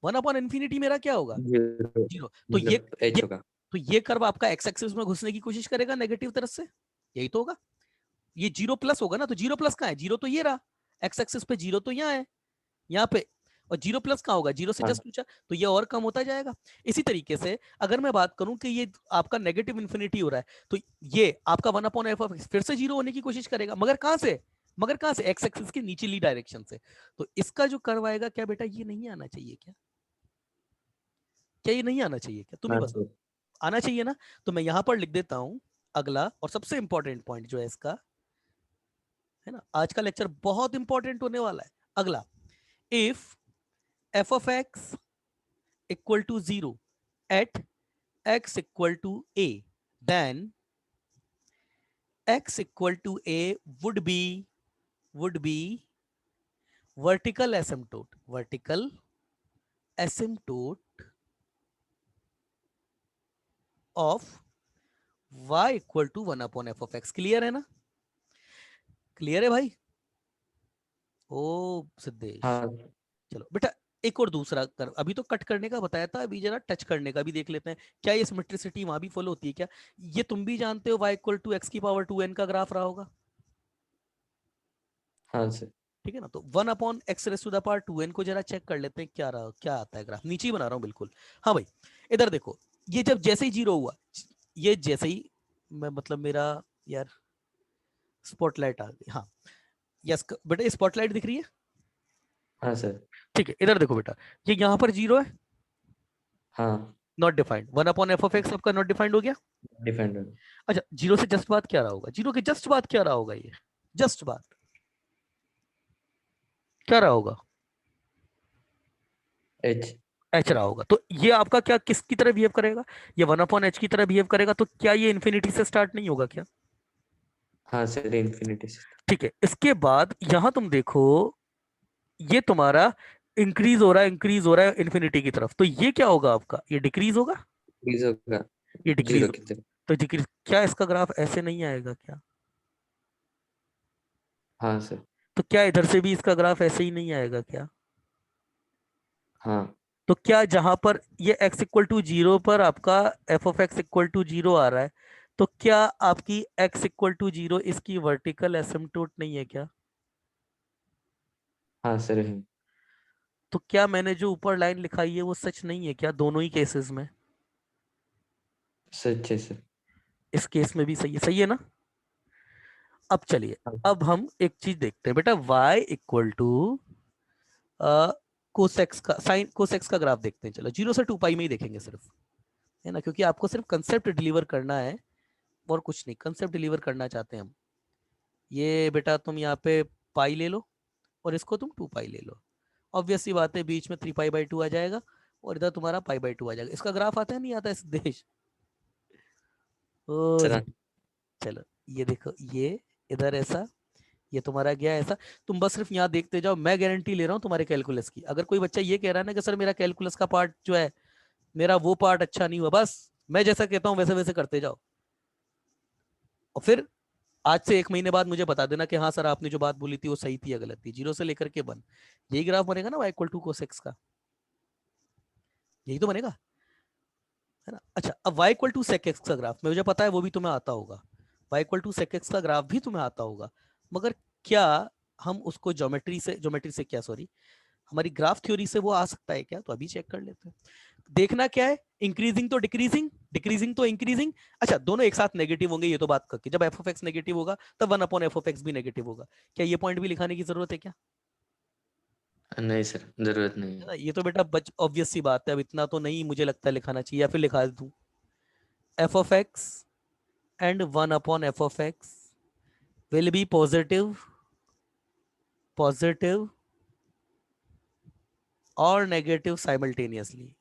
[SPEAKER 1] 1/इन्फिनिटी मेरा क्या होगा,
[SPEAKER 2] जीरो,
[SPEAKER 1] 0। तो
[SPEAKER 2] मतलब
[SPEAKER 1] ये
[SPEAKER 2] एच होगा।
[SPEAKER 1] तो ये कर्व आपका एक्स एक्सिस में घुसने की कोशिश करेगा नेगेटिव तरफ से, यही तो होगा। ये 0 प्लस होगा ना, तो 0 प्लस कहाँ है, 0 तो ये रहा, एक्स एक्सिस पे 0 तो यहाँ है, यहाँ पे, और 0 प्लस कहाँ होगा, 0 से
[SPEAKER 2] हाँ
[SPEAKER 1] जस्ट ऊंचा, तो ये और कम होता जाएगा। इसी तरीके से अगर मैं बात करूं कि ये आपका नेगेटिव इन्फिनिटी हो रहा है, तो ये आपका 1/f(x) फिर से 0 होने की कोशिश करेगा, मगर कहां से, मगर कहां से, एक्स एक्सिस की नीचली डायरेक्शन से। तो इसका जो कर्व आएगा, क्या बेटा ये नहीं आना चाहिए क्या, क्या ये नहीं आना चाहिए क्या, तुम ही
[SPEAKER 2] हाँ
[SPEAKER 1] बताओ,
[SPEAKER 2] सर।
[SPEAKER 1] आना चाहिए ना। तो मैं यहां पर लिख देता हूं अगला और सबसे इंपॉर्टेंट पॉइंट जो है इसका, है ना, आज का लेक्चर बहुत इंपॉर्टेंट होने वाला है। अगला, if f(x) equal to 0 at x equal to a, then x equal to a would be vertical asymptote of y equal to 1/f(x). Clear है ना, क्लियर है भाई, ओ सिद्धेश।
[SPEAKER 2] हाँ
[SPEAKER 1] चलो बेटा एक और दूसरा कर, अभी तो कट करने का बताया था, अभी जरा टच करने का भी देख लेते हैं, क्या ये सिमेट्रिसिटी वहां भी फॉलो होती है क्या। ये तुम भी जानते हो y इक्वल टू x की पावर 2n का ग्राफ रहा होगा,
[SPEAKER 2] हाँ सर।
[SPEAKER 1] ठीक है ना। तो 1/x⁻²n को जरा चेक कर लेते हैं क्या रहा, क्या आता है ग्राफ, नीचे ही बना रहा हूं बिल्कुल। हाँ भाई इधर देखो, ये जब जैसे ही 0 हुआ, ये जैसे ही, मैं मतलब मेरा यार स्पॉटलाइट आ गई, हाँ यस बेटा, स्पॉटलाइट दिख रही है,
[SPEAKER 2] हाँ सर।
[SPEAKER 1] ठीक है। इधर देखो बेटा, ये यहाँ पर 0 है,
[SPEAKER 2] हाँ
[SPEAKER 1] नॉट डिफाइंड, 1/f(x) आपका नॉट डिफाइंड हो गया।
[SPEAKER 2] डिफेंडर।
[SPEAKER 1] अच्छा 0 से जस्ट बाद क्या रहा होगा, 0 के जस्ट बाद क्या रहा होगा, ये जस्ट बाद क्या रहा होगा,
[SPEAKER 2] एच।
[SPEAKER 1] एच रहा होगा। तो ये आपका क्या किसकी तरह बिहेव करेगा, ये 1/h की तरह बिहेव करेगा। तो क्या ये इन्फिनिटी से स्टार्ट नहीं होगा क्या,
[SPEAKER 2] हाँ सर, इन्फिनिटी से।
[SPEAKER 1] ठीक है। इसके बाद यहां तुम देखो, ये तुम्हारा इंक्रीज हो रहा है, इंक्रीज हो रहा है इन्फिनिटी की तरफ, तो ये क्या होगा आपका, ये डिक्रीज होगा,
[SPEAKER 2] इंक्रीज होगा
[SPEAKER 1] ये डिक्रीज
[SPEAKER 2] जीरो
[SPEAKER 1] होगा।
[SPEAKER 2] की तरफ।
[SPEAKER 1] तो डिक्रीज, क्या इसका ग्राफ ऐसे नहीं आएगा क्या,
[SPEAKER 2] हाँ सर।
[SPEAKER 1] तो क्या इधर से भी इसका ग्राफ ऐसे ही नहीं आएगा क्या।
[SPEAKER 2] हाँ
[SPEAKER 1] तो क्या जहां पर ये x इक्वल टू 0 पर आपका f(x) इक्वल टू 0 आ रहा है, तो क्या आपकी x इक्वल टू 0 इसकी वर्टिकल एसिम्पटोट नहीं है क्या।
[SPEAKER 2] हाँ सर है।
[SPEAKER 1] तो क्या मैंने जो ऊपर लाइन लिखाई है वो सच नहीं है क्या, दोनों ही केसेस में,
[SPEAKER 2] सच है सर।
[SPEAKER 1] इस केस में भी सही है, सही है ना। अब चलिए,
[SPEAKER 2] हाँ
[SPEAKER 1] अब हम एक चीज देखते हैं बेटा, y इक्वल टू कोसेक्स का साइन, कोसेक्स का ग्राफ देखते हैं। चलो 0 से 2 पाई में ही देखेंगे सिर्फ, है ना, क्योंकि आपको सिर्फ कंसेप्ट डिलीवर करना है और कुछ नहीं, कंसेप्ट डिलीवर करना चाहते हैं हम। ये बेटा तुम यहाँ पे पाई ले लो और इसको तुम 2 पाई ले लो, ऑब्वियस सी बात है, बीच में 3 पाई/2 आ जाएगा और इधर तुम्हारा पाई/2 आ जाएगा। इसका ग्राफ आता है नहीं आता है सिद्धेश, ओ
[SPEAKER 2] सर। हाँ
[SPEAKER 1] चलो ये देखो, ये इधर ऐसा, ये तुम्हारा गया ऐसा, तुम बस सिर्फ यहाँ देखते जाओ, मैं गारंटी ले रहा हूँ तुम्हारे कैलकुलस की। अगर कोई बच्चा ये कह रहा है ना कि सर मेरा कैलकुलस का पार्ट जो है, मेरा वो पार्ट अच्छा नहीं हुआ, बस मैं जैसा कहता हूँ वैसे वैसे करते जाओ, और फिर आज से 1 महीने बाद मुझे बता देना कि हाँ सर आपने जो बात बोली थी वो सही थी या गलत थी। 0 से लेकर के 1, यही ग्राफ बनेगा ना y इक्वल टू कोसेक्स का, यही तो बनेगा, है ना। अच्छा अब y equal to sec x का ग्राफ मुझे पता है वो भी तुम्हें आता होगा, y equal to sec x का ग्राफ भी तुम्हें आता होगा, मगर क्या हम उसको ज्योमेट्री से क्या, सॉरी, हमारी ग्राफ थ्योरी से वो आ सकता है क्या? तो अभी चेक कर लेते हैं। देखना क्या है, इंक्रीजिंग तो डिक्रीजिंग, डिक्रीजिंग तो इंक्रीजिंग। अच्छा, दोनों एक साथ नेगेटिव होंगे, ये तो बात करके, जब एफ ऑफ एक्स नेगेटिव होगा तब one upon F of x भी नेगेटिव होगा। क्या ये पॉइंट भी लिखाने की जरूरत है क्या?
[SPEAKER 2] नहीं सर, जरूरत नहीं
[SPEAKER 1] है
[SPEAKER 2] है।
[SPEAKER 1] ना, ये तो बेटा बच ऑब्वियस सी बात है, अब इतना तो नहीं मुझे लगता है लिखाना चाहिए, या फिर लिखा दूं F of x and one upon F of x will be positive, positive और नेगेटिव साइमल्टेनियसली,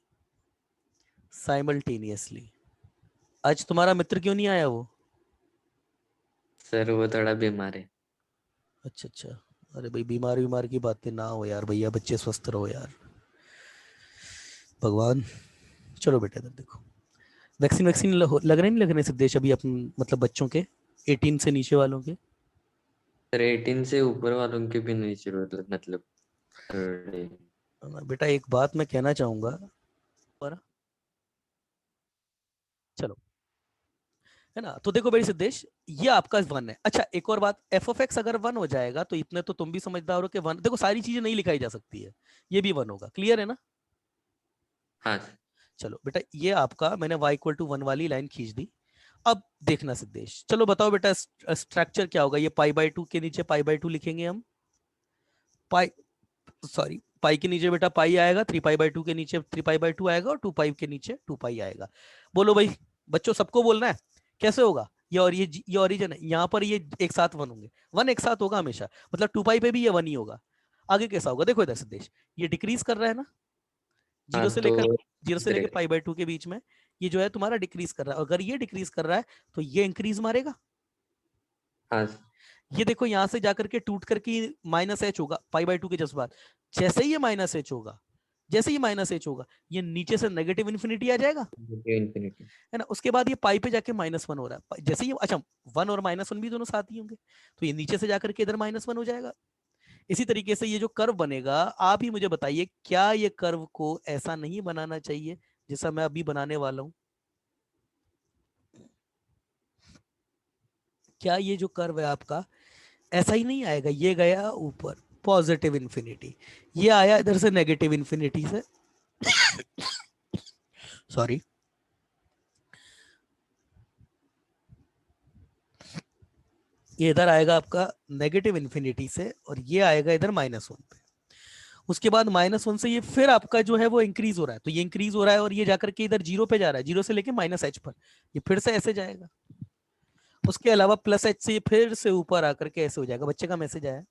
[SPEAKER 1] साइमल्टेनियसली। आज तुम्हारा मित्र क्यों नहीं आया वो?
[SPEAKER 2] सर वो थोड़ा बीमार है।
[SPEAKER 1] अच्छा अच्छा। अरे भाई, बीमार बीमार की बातें ना हो यार भैया, बच्चे स्वस्थ रहो यार, भगवान। चलो बेटा इधर देखो, वैक्सीन वैक्सीन लग रहे नहीं लग रहे सिद्धेश अभी अपन, मतलब बच्चों के 18 से नीचे वालों के?
[SPEAKER 2] सर 18 से ऊपर वालों की भी नहीं जरूरत, मतलब थोड़े।
[SPEAKER 1] बेटा एक बात मैं कहना चाहूंगा, पर चलो, है ना, तो देखो बड़ी सिद्धेश, ये आपका वन है। अच्छा एक और बात, एफ ऑफ एक्स अगर वन हो जाएगा तो इतने तो तुम भी समझदार हो कि वन, देखो सारी चीजें नहीं लिखाई जा सकती है, ये भी वन होगा, क्लियर है ना?
[SPEAKER 2] हाँ सर।
[SPEAKER 1] चलो बेटा, ये आपका मैंने y इक्वल टू वन वाली लाइन खींच दी। अब देखना सिद्धेश, चलो बताओ बेटा स्ट्रक्चर क्या होगा, ये पाई बाय टू के नीचे पाई बाय टू लिखेंगे हम, पाई, सॉरी पाई के नीचे बेटा पाई आएगा, थ्री पाई बाय टू के नीचे थ्री पाई बाय टू आएगा, और टू पाई के नीचे टू पाई आएगा। बोलो भाई, बच्चों सबको बोलना है कैसे होगा ये, और ये ओरिजिन है, यहाँ पर ये एक साथ वन होंगे, वन एक साथ होगा हमेशा, मतलब टू पाई पे भी ये वन ही होगा। आगे कैसा होगा देखो इधर सिद्धेश, ये डिक्रीज कर रहा है ना,
[SPEAKER 2] हाँ
[SPEAKER 1] जीरो से
[SPEAKER 2] तो
[SPEAKER 1] लेकर, जीरो
[SPEAKER 2] इस
[SPEAKER 1] से
[SPEAKER 2] तरह
[SPEAKER 1] लेकर
[SPEAKER 2] का।
[SPEAKER 1] पाई बाय टू के बीच में ये जो है तुम्हारा डिक्रीज कर रहा है, अगर ये डिक्रीज कर रहा है तो ये इंक्रीज मारेगा।
[SPEAKER 2] हाँ
[SPEAKER 1] ये देखो यहां से जाकर के टूट करके माइनस एच होगा पाई बाय टू के जस्ट बाद, जैसे ही ये माइनस एच होगा, जैसे ही माइनस एच होगा, ये नीचे से नेगेटिव इन्फिनिटी आ जाएगा,
[SPEAKER 2] इन्फिनिटी।
[SPEAKER 1] है ना, उसके बाद ये पाई पे जाके माइनस वन हो रहा है, जैसे ही अच्छा वन और माइनस वन भी दोनों साथ ही होंगे, तो ये नीचे से जाकर के इधर माइनस वन हो जाएगा। इसी तरीके से ये जो कर्व बनेगा, आप ही मुझे बताइए क्या ये कर्व को ऐसा नहीं बनाना चाहिए जैसा मैं अभी बनाने वाला हूं? क्या ये जो कर्व है आपका ऐसा ही नहीं आएगा, ये गया ऊपर पॉजिटिव इंफिनिटी, ये आया इधर से नेगेटिव इंफिनिटी से, सॉरी, ये इधर आएगा आपका नेगेटिव इंफिनिटी से, और ये आएगा इधर माइनस वन पे। उसके बाद माइनस वन से ये फिर आपका जो है वो इंक्रीज हो रहा है, तो ये इंक्रीज हो रहा है और ये जाकर के इधर जीरो पे जा रहा है, जीरो से लेके माइनस एच पर, ये फिर से ऐसे जाएगा। उसके अलावा प्लस एच से ये फिर से ऊपर आकर के ऐसे हो जाएगा। बच्चे का मैसेज आया?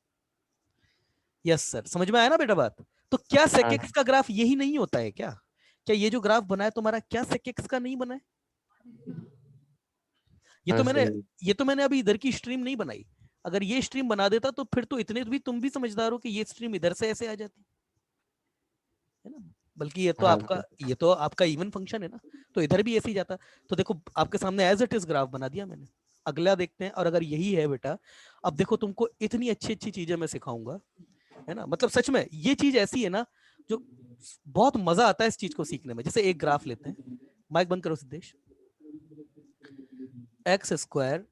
[SPEAKER 1] यस सर, समझ में आया ना बेटा बात? तो क्या सेक एक्स
[SPEAKER 2] हाँ
[SPEAKER 1] का ग्राफ यही नहीं होता है क्या? क्या ये जो ग्राफ बना है तुम्हारा, क्या सेक एक्स का नहीं बना है? ये
[SPEAKER 2] हाँ
[SPEAKER 1] तो मैंने,
[SPEAKER 2] सर।
[SPEAKER 1] ये तो मैंने अभी इधर की स्ट्रीम नहीं बनाई, अगर ये स्ट्रीम बना देता तो फिर तो इतने भी तुम भी समझदार हो कि ये स्ट्रीम इधर से ऐसे आ जाती, है ना, बल्कि ये तो
[SPEAKER 2] हाँ
[SPEAKER 1] आपका,
[SPEAKER 2] सर।
[SPEAKER 1] ये तो आपका इवन फंक्शन है ना, तो इधर भी ऐसे ही जाता। तो देखो आपके सामने एज इट इज ग्राफ बना दिया मैंने। अगला देखते हैं, और अगर यही है बेटा, अब देखो तुमको इतनी अच्छी अच्छी चीजें मैं सिखाऊंगा, है ना, मतलब सच में ये चीज ऐसी है ना जो बहुत मजा आता है इस चीज को सीखने में। जैसे एक ग्राफ लेते हैं, माइक बंद करो Siddhesh, x square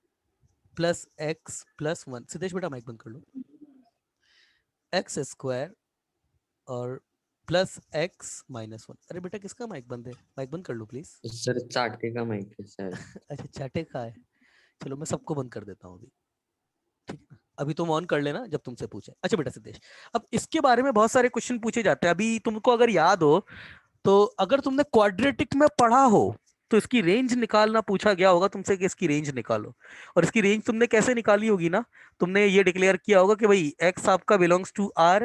[SPEAKER 1] plus x plus one, Siddhesh बेटा माइक बंद कर लो, एक्स स्क्वायर और प्लस एक्स माइनस वन। अरे बेटा किसका माइक बंद है, माइक बंद कर लो प्लीज।
[SPEAKER 2] सर चाटे का माइक है शायद।
[SPEAKER 1] अच्छा चाटे का है, चलो मैं सबको बंद कर देता हूँ अभी, ठीक है ना, अभी तुम ऑन कर लेना जब तुमसे पूछे। अच्छा बेटा सिद्धेश, अब इसके बारे में बहुत सारे क्वेश्चन पूछे जाते हैं, अभी तुमको अगर याद हो तो, अगर तुमने क्वाड्रेटिक में पढ़ा हो तो इसकी रेंज निकालना पूछा गया होगा तुमसे कि इसकी रेंज निकालो, और इसकी रेंज तुमने कैसे निकाली होगी ना, तुमने ये डिक्लेयर किया होगा कि भाई एक्स आपका belongs to R,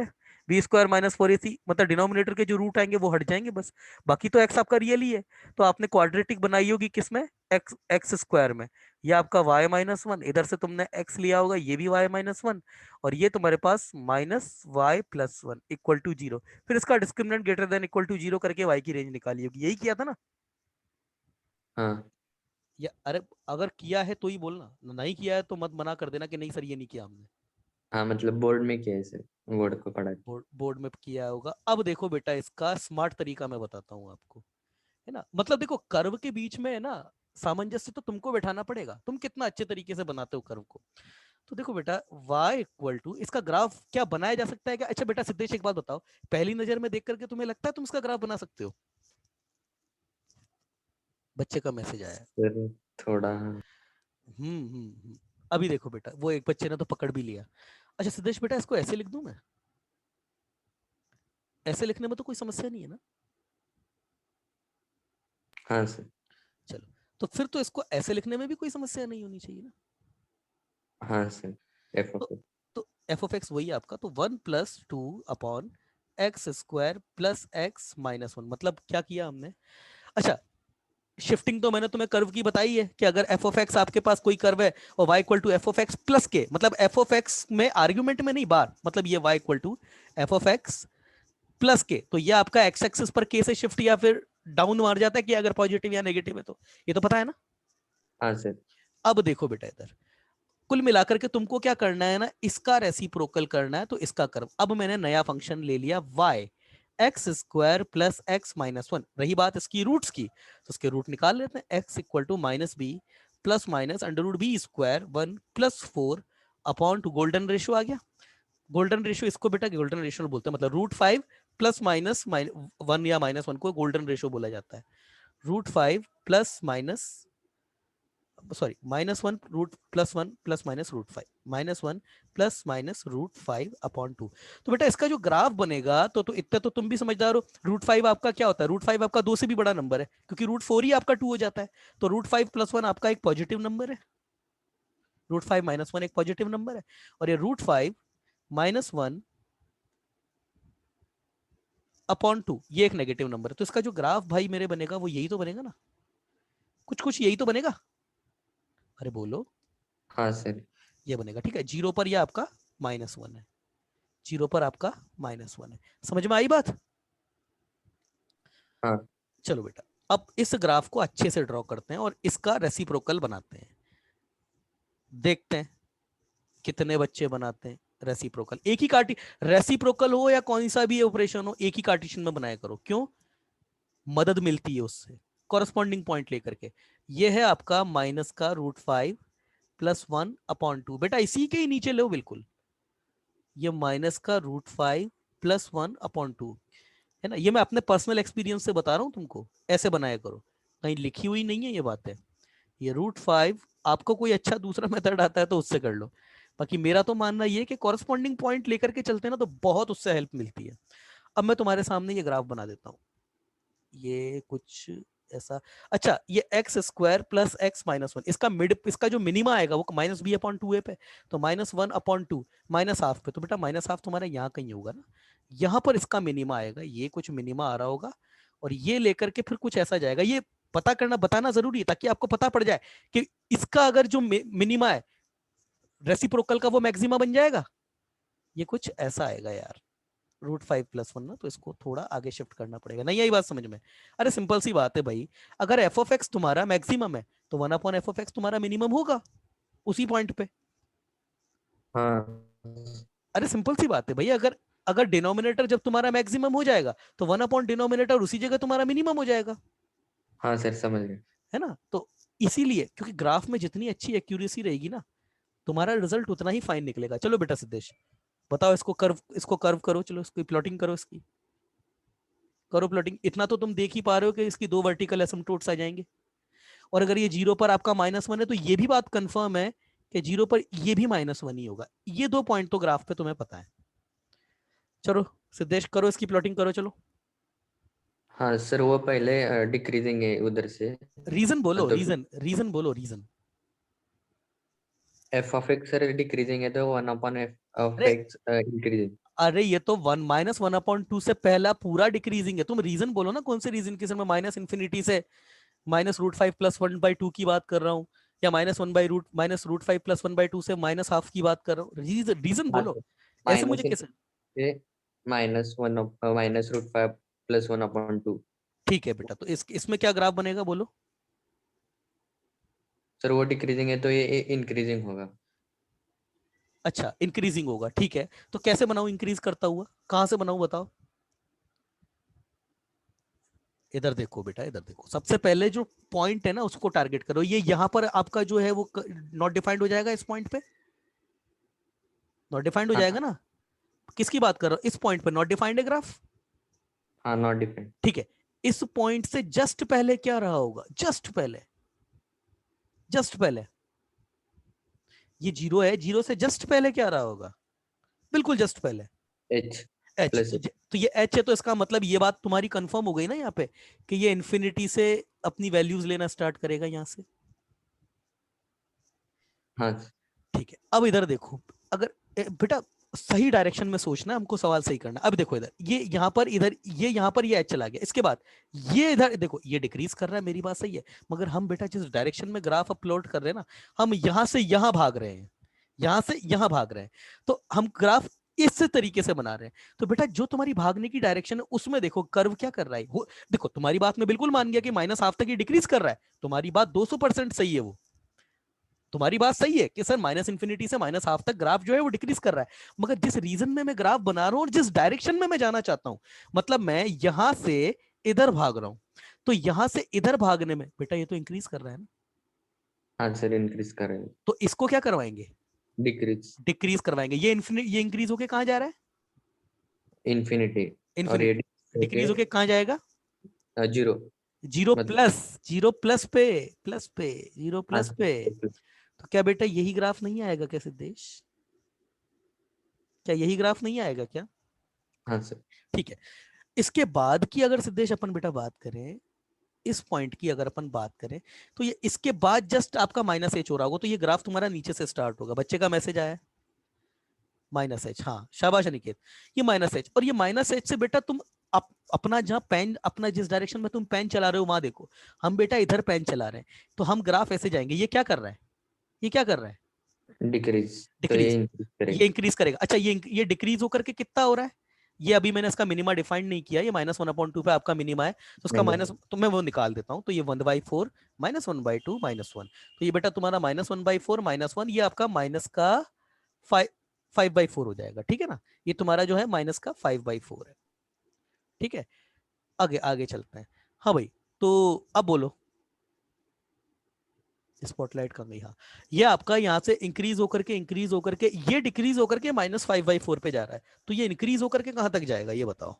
[SPEAKER 1] B square minus four A C, मतलब डिनोमिनेटर के जो रूट आएंगे वो हट जाएंगे बस, बाकी तो एक्स आपका रियल ही है। तो आपने क्वाड्रेटिक बनाई होगी किसमें, एक्स एक्स स्क्वायर में, ये आपका वाई माइनस वन, इधर से तुमने एक्स लिया होगा, ये भी वाई माइनस वन, और ये तुम्हारे पास minus y plus one equal to zero, फिर इसका discriminant greater than equal to zero करके y की रेंज निकाली होगी, यही किया था ना?
[SPEAKER 2] हाँ
[SPEAKER 1] या अरे अगर किया है तो ही बोलना, नहीं किया है तो मत मना कर देना कि नहीं सर ये नहीं किया हमने।
[SPEAKER 2] हाँ, मतलब बोर्ड में किया है सर, बोर्ड को पढ़ा है।
[SPEAKER 1] बोर्ड बोर्ड में किया होगा। अब देखो बेटा इसका स्मार्ट तरीका मैं बताता हूँ आपको, है ना, मतलब देखो कर्व के बीच में है ना सामंजस्य तो तुमको बैठाना पड़ेगा, तुम कितना अच्छे तरीके से बनाते हो कर्व को। तो देखो बेटा y इक्वल टू, इसका ग्राफ क्या बनाया जा सकता है क्या? अच्छा बेटा सिद्धेश एक बात बताओ, पहली नजर में देख करके तुम्हें लगता है तुम इसका ग्राफ बना सकते हो? बच्चे का मैसेज आया है।
[SPEAKER 2] सर थोड़ा।
[SPEAKER 1] अभी देखो बेटा, वो एक बच्चे ने तो पकड़ भी लिया। अच्छा सिद्धेश बेटा इसको ऐसे लिख दूं मैं? ऐसे लिखने में तो कोई समस्या नहीं है ना?
[SPEAKER 2] हाँ सर।
[SPEAKER 1] चलो, तो फिर तो इसको ऐसे लिखने में भी कोई समस्या नहीं होनी चाहिए ना?
[SPEAKER 2] हाँ सर। एफ
[SPEAKER 1] तो
[SPEAKER 2] ऑफ
[SPEAKER 1] तो एफ ऑफ एक्स वही है आपका, तो 1 + 2 upon x square plus x minus 1, मतलब क्या किया हमने? अच्छा, शिफ्टिंग तो मैंने तुम्हें कर्व की बताई है कि अगर एफ ऑफ एक्स आपके पास कोई कर्व है और y equal to F of x plus k, मतलब एफ ऑफ एक्स में आर्ग्यूमेंट में नहीं बार, मतलब ये y equal to F of x plus k, तो ये आपका एक्स एक्सिस पर के से शिफ्ट या फिर डाउन मार जाता है कि अगर पॉजिटिव या नेगेटिव है तो, ये तो पता है ना?
[SPEAKER 2] हाँ सर।
[SPEAKER 1] अब देखो बेटा इधर, कुल मिलाकर के तुमको क्या करना है ना, इसका रेसिप्रोकल करना है, तो इसका कर्व, अब मैंने नया फंक्शन ले लिया y x square plus x minus 1, रही बात इसकी रूट्स की, तो उसके रूट निकाल लेते हैं, x equal to minus B plus minus under root B square 1 + 4 upon two, golden ratio आ गया। गोल्डन रेशियो इसको बेटा गोल्डन रेशियो बोलते हैं, मतलब √5 प्लस माइनस 1 या -1 को गोल्डन रेशियो बोला जाता है। √5 plus minus, sorry -1 root +1 plus minus √5, -1 plus minus √5 upon 2। तो बेटा इसका जो ग्राफ बनेगा, तो इतना तो तुम भी समझदार हो, √5 आपका क्या होता है? √5 आपका 2 से भी बड़ा नंबर है, क्योंकि √4 ही आपका 2 हो जाता है, तो √5 + 1 आपका एक पॉजिटिव नंबर है, √5 - 1 एक पॉजिटिव नंबर है, और ये √5 - 1 अपॉन 2 ये एक नेगेटिव नंबर है। तो इसका जो ग्राफ भाई मेरे बनेगा वो यही तो बनेगा ना, कुछ कुछ यही तो बनेगा। अरे बोलो।
[SPEAKER 2] हाँ सर।
[SPEAKER 1] ये बनेगा, ठीक है, जीरो पर ये आपका -1 है, जीरो पर आपका -1 है। समझ में आई बात?
[SPEAKER 2] हाँ
[SPEAKER 1] चलो बेटा, अब इस ग्राफ को अच्छे से ड्रॉ करते हैं और इसका रेसिप्रोकल बनाते हैं, देखते हैं कितने बच्चे बनाते हैं रेसिप्रोकल। एक ही कार्टी, रेसिप्रोकल हो या कौन सा भी ऑपरेशन हो, एक ही कार्टेशियन में बनाया करो, क्यों? मदद मिलती है उससे, कॉरस्पॉन्डिंग पॉइंट लेकर के। ये है आपका माइनस का √5 + 1 अपॉन 2, बेटा इसी के ही नीचे लो बिल्कुल, ये माइनस का √5 + 1 अपॉन 2 है ना, ये मैं अपने पर्सनल एक्सपीरियंस से बता रहा हूं तुमको, ऐसे बनाया करो, कहीं लिखी हुई नहीं है ये बातें। ये √5, आपको कोई अच्छा दूसरा मेथड आता है तो उससे कर लो, बाकी मेरा तो मानना ये है कि कॉरस्पॉन्डिंग पॉइंट लेकर के चलते हैं ना तो बहुत उससे हेल्प मिलती है। अब मैं तुम्हारे सामने ये ग्राफ बना देता हूँ, ये कुछ ऐसा। अच्छा, ये x square plus x minus 1, इसका मिड, इसका जो मिनिमा आएगा वो -b/2a पे, तो -1/2 -½ पे, तो बेटा -½ तुम्हारा यहाँ कहीं होगा ना, यहाँ पर इसका मिनिमा आएगा, ये कुछ मिनिमा आ रहा होगा, और ये लेकर के फिर कुछ ऐसा जाएगा। ये पता करना, बताना जरूरी है ताकि आपको पता पड़ जाए कि इसका अगर जो मिनिमा है रेसिप्रोकल का वो मैक्सिमा बन जाएगा, ये कुछ ऐसा आएगा यार, √5 + 1 ना, तो इसको थोड़ा आगे शिफ्ट करना पड़ेगा, नहीं आई बात समझ में? अरे सिंपल सी बात है भाई, अगर एफ ऑफ एक्स तुम्हारा मैक्सिमम है तो 1/f(x) तुम्हारा मिनिमम होगा उसी पॉइंट पे।
[SPEAKER 2] हाँ।
[SPEAKER 1] अरे सिंपल सी बात है भाई, अगर अगर डिनोमिनेटर जब तुम्हारा मैक्सिमम हो जाएगा तो 1/डिनोमिनेटर उसी जगह तुम्हारा मिनिमम हो जाएगा,
[SPEAKER 2] हाँ सर समझ गए।
[SPEAKER 1] है ना? तो इसीलिए, क्योंकि ग्राफ में जितनी अच्छी एक्यूरेसी रहेगी ना, तुम्हारा रिजल्ट उतना ही फाइन निकलेगा। चलो बेटा सिद्धेश बताओ, इसको कर्व करो, चलो इसकी प्लॉटिंग करो, इसकी करो प्लॉटिंग। इतना तो तुम देख ही पा रहे हो कि इसकी 2 वर्टिकल एसिम्प्टोट्स आ जाएंगे, और अगर ये जीरो पर आपका -1 है तो ये भी बात कंफर्म है कि जीरो पर ये भी -1 ही होगा। ये 2 पॉइंट तो ग्राफ पे तुम्हें पता है। चलो सिद्धेश करो इसकी प्लॉटिंग करो, चलो।
[SPEAKER 2] हाँ सर, वो पहले डिक्रीजिंग है उधर से।
[SPEAKER 1] रीजन बोलो,
[SPEAKER 2] तो
[SPEAKER 1] रीजन बोलो, reason.
[SPEAKER 2] F of x sir decreasing है तो 1/f ऑफ
[SPEAKER 1] अरे
[SPEAKER 2] एक्स इंक्रीजिंग।
[SPEAKER 1] अरे ये तो 1 - 1/2 से पहला पूरा डिक्रीजिंग है, तुम रीजन बोलो ना, कौन से रीजन की? सर मैं माइनस इन्फिनिटी से -√5 + 1/2 की बात कर रहा हूँ, या -√5 + 1/2 से -½ की बात कर रहा हूँ, रीजन रीजन
[SPEAKER 2] हाँ
[SPEAKER 1] बोलो।
[SPEAKER 2] सर।
[SPEAKER 1] ऐसे मुझे
[SPEAKER 2] माइनस
[SPEAKER 1] कैसे?
[SPEAKER 2] से -1/√5 + 1/2।
[SPEAKER 1] ठीक है बेटा, तो इसमें क्या ग्राफ बनेगा बोलो?
[SPEAKER 2] सर वो डिक्रीजिंग है तो ये इंक्रीजिंग होगा।
[SPEAKER 1] अच्छा इंक्रीजिंग होगा, ठीक है, तो कैसे बनाऊं इंक्रीज करता हुआ, कहां से बनाऊं बताओ? इधर देखो बेटा, इधर देखो, सबसे पहले जो पॉइंट है ना उसको टारगेट करो, ये यहां पर आपका जो है वो नॉट डिफाइंड हो जाएगा इस पॉइंट पे, नॉट डिफाइंड हो
[SPEAKER 2] हाँ
[SPEAKER 1] जाएगा ना। किसकी बात कर रहा हूं, इस पॉइंट पे नॉट डिफाइंड है ग्राफ।
[SPEAKER 2] हाँ, नॉट डिफाइंड।
[SPEAKER 1] ठीक है, इस पॉइंट से जस्ट पहले क्या रहा होगा, जस्ट पहले, जस्ट पहले ये जीरो है, जीरो से जस्ट पहले क्या रहा होगा, बिल्कुल जस्ट पहले
[SPEAKER 2] एच
[SPEAKER 1] एच।
[SPEAKER 2] प्लस।
[SPEAKER 1] तो ये एच है, तो इसका मतलब ये बात तुम्हारी कंफर्म हो गई ना यहाँ पे कि ये इन्फिनिटी से अपनी वैल्यूज लेना स्टार्ट करेगा यहां से।
[SPEAKER 2] हाँ
[SPEAKER 1] ठीक है, अब इधर देखो, अगर बेटा सही डायरेक्शन में सोचना, हमको सवाल सही करना। अब देखो इधर, ये यहाँ पर, इधर ये यहाँ पर ये एच चला गया, इसके बाद ये इधर देखो ये डिक्रीज कर रहा है, मेरी बात सही है, मगर हम बेटा जिस डायरेक्शन में ग्राफ अपलोड कर रहे हैं ना, हम यहां से यहां भाग रहे हैं, यहां से यहां भाग रहे हैं, तो हम ग्राफ इस तरीके से बना रहे हैं। तो बेटा जो तुम्हारी भागने की डायरेक्शन है उसमें देखो कर्व क्या कर रहा है वो, देखो तुम्हारी बात में बिल्कुल मान गया कि माइनस हाफ तक ये डिक्रीज कर रहा है, तुम्हारी बात 200% सही है, वो तुम्हारी बात सही है कि सर माइनस इंफिनिटी से माइनस हाफ तक ग्राफ जो है वो डिक्रीज कर रहा है, मगर जिस रीजन में मैं ग्राफ बना रहा हूं और जिस डायरेक्शन में मैं जाना चाहता हूं, मतलब मैं यहां से इधर भाग रहा हूं, तो यहां से इधर भागने में बेटा ये तो इंक्रीज कर रहा है ना,
[SPEAKER 2] हाँ सर, इंक्रीज करेंगे।
[SPEAKER 1] तो इसको क्या करवाएंगे,
[SPEAKER 2] डिक्रीज।
[SPEAKER 1] डिक्रीज करवाएंगे। ये इन्फिनिट, ये इंक्रीज होके कहां जा रहा है,
[SPEAKER 2] इन्फिनिटी। और ये
[SPEAKER 1] इन्फिनिटी,
[SPEAKER 2] ओके।
[SPEAKER 1] डिक्रीज होके कहां जाएगा,
[SPEAKER 2] जीरो।
[SPEAKER 1] जीरो
[SPEAKER 2] मतलब
[SPEAKER 1] प्लस, जीरो प्लस पे, प्लस पे, जीरो
[SPEAKER 2] हाँ
[SPEAKER 1] प्लस पे।
[SPEAKER 2] सर।
[SPEAKER 1] तो क्या बेटा यही ग्राफ नहीं आएगा क्या सिद्धेश, क्या यही ग्राफ नहीं आएगा क्या।
[SPEAKER 2] हाँ सर।
[SPEAKER 1] ठीक है, इसके बाद की अगर सिद्धेश अपन बेटा बात करें, इस पॉइंट की अगर अपन बात करें, तो ये इसके बाद जस्ट आपका माइनस एच हो रहा होगा, तो ये ग्राफ तुम्हारा नीचे से स्टार्ट होगा। बच्चे का मैसेज आया माइनस एच, हाँ शाबाश अनिकेत, ये माइनस एच, और ये माइनस एच से बेटा तुम अपना जहां पेन, अपना जिस डायरेक्शन में तुम पेन चला रहे हो वहां देखो, हम बेटा इधर पेन चला रहे हैं, तो हम ग्राफ ऐसे जाएंगे। ये क्या कर रहा है, ये क्या कर रहा है,
[SPEAKER 2] डिक्रीज। तो ये
[SPEAKER 1] डिक्रीज,
[SPEAKER 2] इंक्रीज
[SPEAKER 1] ये
[SPEAKER 2] करेगा।
[SPEAKER 1] इंक्रीज करेगा। अच्छा ये डिक्रीज होकर के कितना हो रहा है, ये अभी मैंने इसका मिनिमा डिफाइंड नहीं किया, ये -1/2 पे आपका मिनिमा है, तो उसका
[SPEAKER 2] नहीं।
[SPEAKER 1] माइनस तो मैं वो निकाल देता हूँ, तो ये 1/4 -1/2 -1, तो ये बेटा तुम्हारा -1/4 -1, ये आपका माइनस का 5/4 हो जाएगा, ठीक है ना, ये तुम्हारा जो है माइनस का 5/4 है। ठीक है, आगे आगे चलते हैं। हाँ भाई, तो अब बोलो, स्पॉटलाइट कम गई, हाँ, ये आपका यहाँ से इंक्रीज होकर के, इंक्रीज होकर के, ये डिक्रीज होकर के -5/4 पे जा रहा है, तो ये इंक्रीज होकर के कहां तक जाएगा ये बताओ,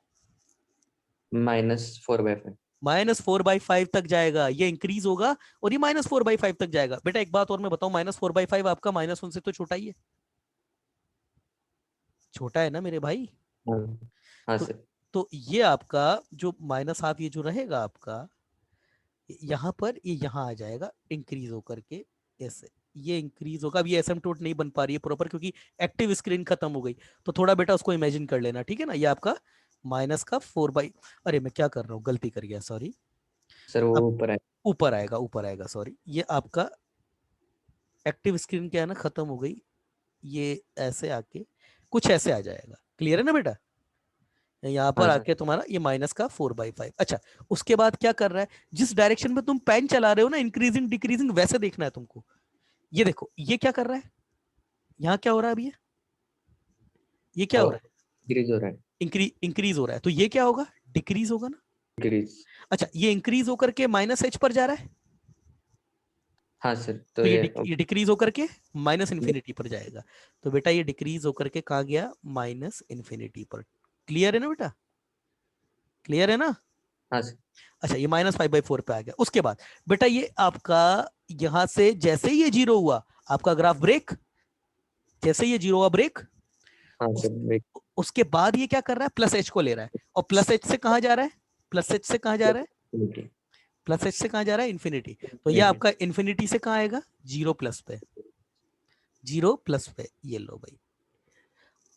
[SPEAKER 2] -4/5।
[SPEAKER 1] -4/5 तक जाएगा, ये इंक्रीज होगा और ये -4/5 तक जाएगा। बेटा एक बात और मैं बताऊं, -4/5 आपका -1 से तो छोटा ही है, छोटा है ना मेरे भाई।
[SPEAKER 2] हाँ। हाँ
[SPEAKER 1] तो
[SPEAKER 2] सर।
[SPEAKER 1] तो ये आपका जो माइनस हाफ ये जो रहेगा आपका, यहाँ पर ये यहाँ आ जाएगा इंक्रीज होकर के ऐसे, ये इंक्रीज होगा। अब ये एसिम्पटोट नहीं बन पा रही है प्रॉपर क्योंकि एक्टिव स्क्रीन खत्म हो गई, तो थोड़ा बेटा उसको इमेजिन कर लेना, ठीक है ना। ये आपका माइनस का 4 बाई, अरे मैं क्या कर रहा हूँ, गलती कर गया, सॉरी।
[SPEAKER 2] सर वो
[SPEAKER 1] अब
[SPEAKER 2] ऊपर है।
[SPEAKER 1] ऊपर आएगा, ऊपर आएगा, सॉरी, ये आपका एक्टिव स्क्रीन क्या है ना, खत्म हो गई, ये ऐसे आके कुछ ऐसे आ जाएगा, क्लियर है ना बेटा। यहाँ पर
[SPEAKER 2] हाँ सर।
[SPEAKER 1] आके तुम्हारा ये माइनस का 4/5। अच्छा, उसके बाद क्या कर रहा है, जिस डायरेक्शन में तुम पेन चला रहे हो ना, इंक्रीजिंग डिक्रीजिंग वैसे देखना है तुमको। ये देखो ये क्या कर रहा है, यहाँ क्या हो रहा है अभी, ये क्या हो रहा है,
[SPEAKER 2] डिक्रीज हो रहा है।
[SPEAKER 1] इंक्रीज हो रहा है, तो ये क्या होगा, डिक्रीज होगा ना।
[SPEAKER 2] डिक्रीज।
[SPEAKER 1] अच्छा, ये इंक्रीज होकर के माइनस एच पर जा रहा है,
[SPEAKER 2] हाँ सर, तो
[SPEAKER 1] तो
[SPEAKER 2] ये
[SPEAKER 1] ये डिक्रीज होकर के माइनस इन्फिनिटी पर जाएगा, तो बेटा ये डिक्रीज होकर के कहाँ गया, माइनस इन्फिनिटी पर। क्लियर है ना बेटा, क्लियर है ना।
[SPEAKER 2] हाँ सर।
[SPEAKER 1] अच्छा, ये -5/4 पे आ गया। उसके बाद बेटा ये आपका यहां से जैसे ही ये जीरो हुआ, आपका ग्राफ ब्रेक, जैसे ही ये जीरो हुआ ब्रेक,
[SPEAKER 2] हाँ
[SPEAKER 1] उस,
[SPEAKER 2] सर, एक
[SPEAKER 1] उसके बाद ये क्या कर रहा है, प्लस एच को ले रहा है, और प्लस एच से कहां जा रहा है, प्लस एच से कहां जा रहा है,
[SPEAKER 2] मिनट।
[SPEAKER 1] प्लस एच से कहां जा रहा है, इन्फिनिटी। तो ये आपका इन्फिनिटी से कहां आएगा, जीरो प्लस पे, जीरो प्लस पे, ये लो भाई।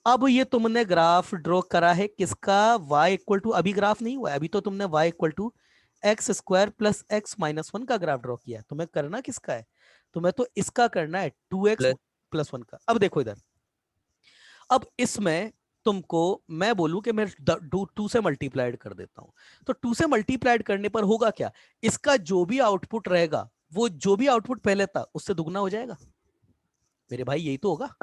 [SPEAKER 1] अब ये तुमने ग्राफ ड्रॉ करा है किसका, y=, अभी ग्राफ नहीं हुआ है, अभी तो तुमने y=x² + x-1 का ग्राफ ड्रॉ किया है, तुम्हें करना किसका है, तुम्हें तो इसका करना है 2x
[SPEAKER 2] प्लस।
[SPEAKER 1] + 1 का। अब देखो इधर, अब इसमें तुमको मैं बोलूं कि मैं 2 से मल्टीप्लाइड कर देता हूं, तो 2 से मल्टीप्लाइड करने पर होगा क्या, इसका जो भी आउटपुट रहेगा, वो जो भी आउटपुट पहले था उससे दुगना हो जाएगा, मेरे भाई यही तो होगा।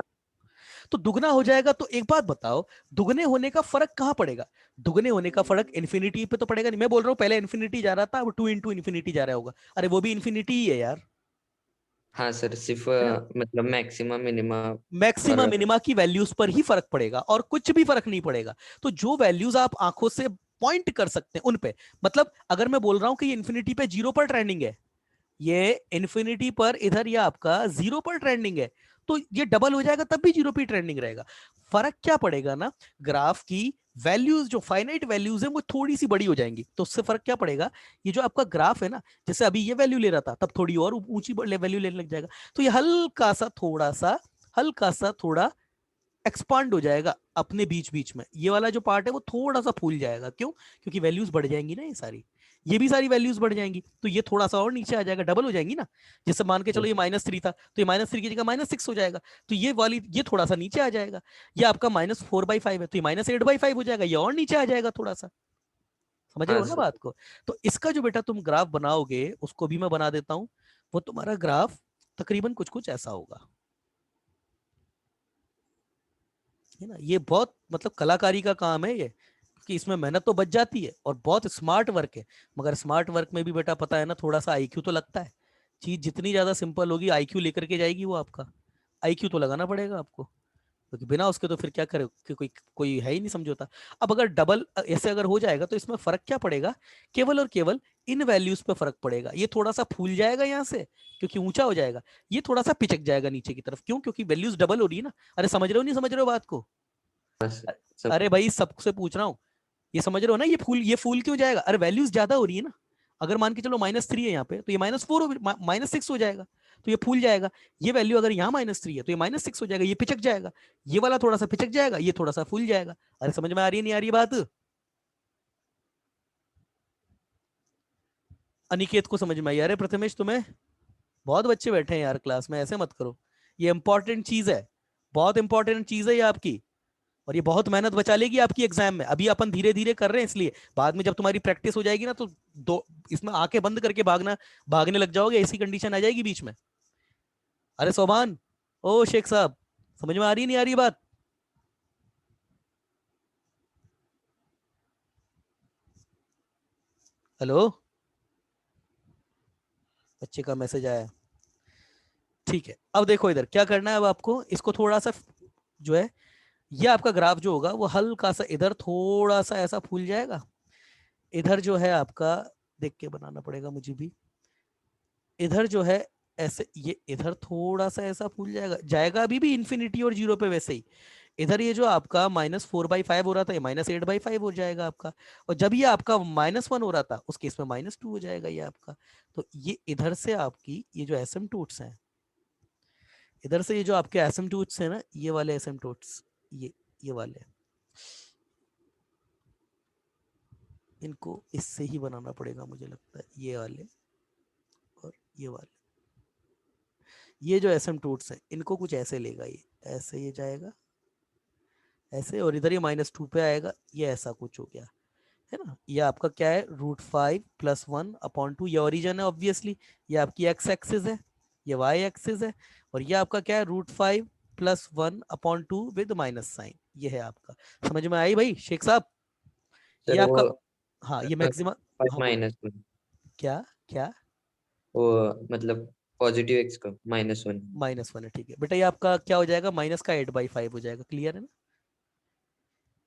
[SPEAKER 1] तो दुगना हो जाएगा, तो एक बात बताओ, दुगने होने का फर्क कहां पड़ेगा, दुगने होने का फर्क इन्फिनिटी पे तो पड़ेगा नहीं, मैं बोल रहा हूं पहले इन्फिनिटी जा रहा था, अब 2 × इन्फिनिटी जा रहा होगा, अरे वो भी इन्फिनिटी ही है यार,
[SPEAKER 2] हाँ सर, सिर्फ
[SPEAKER 1] है ना।
[SPEAKER 2] मतलब मैक्सिमम मिनिमा
[SPEAKER 1] मैक्सिमम
[SPEAKER 2] और
[SPEAKER 1] मिनिमा की वैल्यूज पर ही फर्क पड़ेगा और कुछ भी फर्क नहीं पड़ेगा। तो जो वैल्यूज आप आंखों से पॉइंट कर सकते हैं उन पे, मतलब अगर मैं बोल रहा हूं कि ये इन्फिनिटी पे 0 पर ट्रेंडिंग है, ये इन्फिनिटी पर इधर ये आपका 0 पर ट्रेंडिंग है, तो ये डबल हो जाएगा तब भी 0 पे ट्रेंडिंग रहेगा। फर्क क्या पड़ेगा ना, ग्राफ की वैल्यूज जो फाइनाइट वैल्यूज है वो थोड़ी सी बड़ी हो जाएंगी, तो उससे फर्क क्या पड़ेगा, ये जो आपका ग्राफ है ना, जैसे अभी ये वैल्यू ले रहा था तब थोड़ी और ऊंची वैल्यू लेने लग जाएगा, तो ये हल्का सा थोड़ा एक्सपांड हो जाएगा अपने बीच बीच में, ये वाला जो पार्ट है वो थोड़ा सा फूल जाएगा। क्यों? क्योंकि वैल्यूज बढ़ जाएंगी ना, ये सारी, ये भी सारी वैल्यूज बढ़ जाएंगी, तो ये थोड़ा सा और नीचे आ जाएगा, डबल हो जाएंगी ना। जैसे मान के चलो ये -3 था, तो ये -3 की जगह -6 हो जाएगा, तो ये वाली ये थोड़ा सा नीचे आ जाएगा। ये आपका -4/5 है, तो ये -8/5 हो जाएगा, ये और नीचे आ जाएगा थोड़ा सा। समझ रहे
[SPEAKER 2] हाँ
[SPEAKER 1] हो ना
[SPEAKER 2] सर।
[SPEAKER 1] बात को। तो इसका जो बेटा तुम ग्राफ बनाओगे, उसको भी मैं बना देता हूं। वो तुम्हारा ग्राफ तकरीबन कुछ कुछ ऐसा होगा, है ना। ये बहुत मतलब कलाकारी का काम है ये, कि इसमें मेहनत तो बच जाती है और बहुत स्मार्ट वर्क है। मगर स्मार्ट वर्क में भी बेटा पता है ना, थोड़ा सा आईक्यू तो लगता है। चीज जितनी ज्यादा सिंपल होगी आईक्यू लेकर के जाएगी वो आपका, आईक्यू तो लगाना पड़ेगा आपको, क्योंकि बिना उसके तो फिर क्या करे कि कोई कोई है ही नहीं समझौता। अब अगर डबल ऐसे अगर हो जाएगा तो इसमें फर्क क्या पड़ेगा, केवल और केवल इन वैल्यूज पे फर्क पड़ेगा। ये थोड़ा सा फूल जाएगा यहाँ से क्योंकि ऊंचा हो जाएगा, ये थोड़ा सा पिचक जाएगा नीचे की तरफ। क्यों? क्योंकि वैल्यूज डबल हो रही है ना। अरे समझ रहे हो नहीं समझ रहे हो बात को?
[SPEAKER 2] हाँ सर,
[SPEAKER 1] अरे
[SPEAKER 2] सब।
[SPEAKER 1] भाई सबसे पूछ रहा हूँ, ये समझ रहे हो ना, ये फूल क्यों जाएगा? अरे वैल्यूज ज्यादा हो रही है ना। अगर मान के चलो -3 है यहाँ पे, तो ये -4 -6 हो जाएगा, तो ये फूल जाएगा। ये वैल्यू अगर यहाँ -3 है तो ये -6 हो जाएगा, ये पिचक जाएगा। ये वाला थोड़ा सा पिचक जाएगा, ये थोड़ा सा फूल जाएगा। अरे समझ में आ रही है नहीं आ रही बात? अनिकेत को समझ में आई? अरे प्रथमेश तुम्हें, बहुत बच्चे बैठे हैं यार क्लास में, ऐसे मत करो। ये इंपॉर्टेंट चीज है, बहुत इंपॉर्टेंट चीज है ये आपकी, और ये बहुत मेहनत बचा लेगी आपकी एग्जाम में। अभी अपन धीरे धीरे कर रहे हैं इसलिए, बाद में जब तुम्हारी प्रैक्टिस हो जाएगी ना तो दो इसमें आंखें बंद करके भागने लग जाओगे, ऐसी कंडीशन आ जाएगी बीच में। अरे सोभान, ओ शेख साहब, समझ में आ रही नहीं आ रही बात? हेलो, बच्चे का मैसेज आया। ठीक है, अब देखो इधर क्या करना है। अब आपको इसको थोड़ा सा जो है, ये आपका ग्राफ जो होगा वो हल्का सा इधर थोड़ा सा ऐसा फूल जाएगा। इधर जो है आपका, देख के बनाना पड़ेगा मुझे भी, इधर जो है ऐसे, ये इधर थोड़ा सा ऐसा फूल जाएगा जाएगा अभी भी इन्फिनिटी और 0 पे वैसे ही। इधर ये जो आपका -4/5 हो रहा था, ये -8/5 हो जाएगा आपका। और जब ये आपका -1 हो रहा था उस केस में -2 हो जाएगा ये आपका। तो ये इधर से आपकी ये जो एसिम्पटोट्स हैं, इधर से ये जो आपके एसिम्पटोट्स हैं ना, ये वाले एसिम्पटोट्स, ये वाले, इनको इससे ही बनाना पड़ेगा मुझे लगता है, ये वाले और ये वाले। ये जो एसिम्पटोट्स हैं इनको कुछ ऐसे लेगा, ये ऐसे ये जाएगा ऐसे, और इधर ये -2 पे आएगा, ये ऐसा कुछ हो गया, है ना। ये आपका क्या है, √5 + 1/2, ये ओरिजन है ऑब्वियसली, ये आपकी एक्स एक्सिस है, ये वाई एक्सिस है, और ये आपका क्या है, √5 + 1/2 विद माइनस साइन, ये है आपका। समझ में आई भाई शेख साहब? ये
[SPEAKER 2] सर वो
[SPEAKER 1] आपका, हाँ ये मैक्सिमम, हाँ बोलो।
[SPEAKER 2] -1,
[SPEAKER 1] क्या? क्या?
[SPEAKER 2] वो मतलब पॉजिटिव एक्स का -1।
[SPEAKER 1] -1 है, ठीक है बेटा। ये आपका क्या हो जाएगा, माइनस का 8/5 हो जाएगा, क्लियर है ना?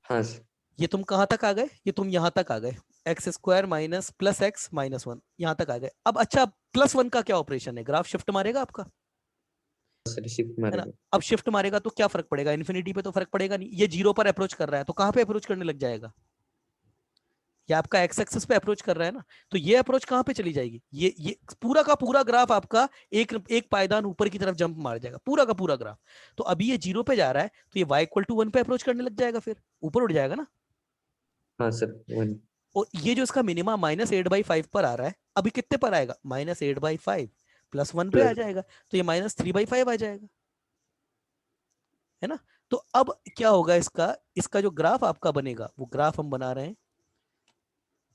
[SPEAKER 2] हाँ सर।
[SPEAKER 1] ये तुम कहाँ तक आ गए, ये तुम यहाँ तक आ गए, x² माइनस प्लस x -1 यहाँ तक आ गए। अब अच्छा, +1 का क्या ऑपरेशन है, ग्राफ शिफ्ट मारेगा आपका,
[SPEAKER 2] सर शिफ्ट
[SPEAKER 1] है ना।
[SPEAKER 2] मारेगा।
[SPEAKER 1] अब शिफ्ट मारेगा तो क्या फर्क पड़ेगा, इन्फिनिटी पे तो फर्क पड़ेगा नहीं। ये 0 पर अप्रोच कर रहा है तो कहाँ पे अप्रोच करने लग जाएगा, ये आपका एक्स एक्सिस पे अप्रोच कर रहा है ना, तो ये अप्रोच कहाँ पे चली जाएगी, ये पूरा का पूरा ग्राफ आपका एक एक पायदान ऊपर की तरफ जंप मार जाएगा, पूरा का पूरा ग्राफ। तो अभी ये 0 पे जा रहा है, तो ये y = 1 पे अप्रोच करने लग जाएगा, फिर ऊपर उठ जाएगा ना।
[SPEAKER 2] हाँ सर, 1।
[SPEAKER 1] और ये जो इसका मिनिमा -8/5 पर आ रहा है, अभी कितने पर आएगा, -8/5 + 1 पे आ
[SPEAKER 2] प्लस।
[SPEAKER 1] जाएगा, तो ये -3/5 आ जाएगा, है ना। तो अब क्या होगा इसका, इसका जो ग्राफ आपका बनेगा, वो ग्राफ हम बना रहे हैं,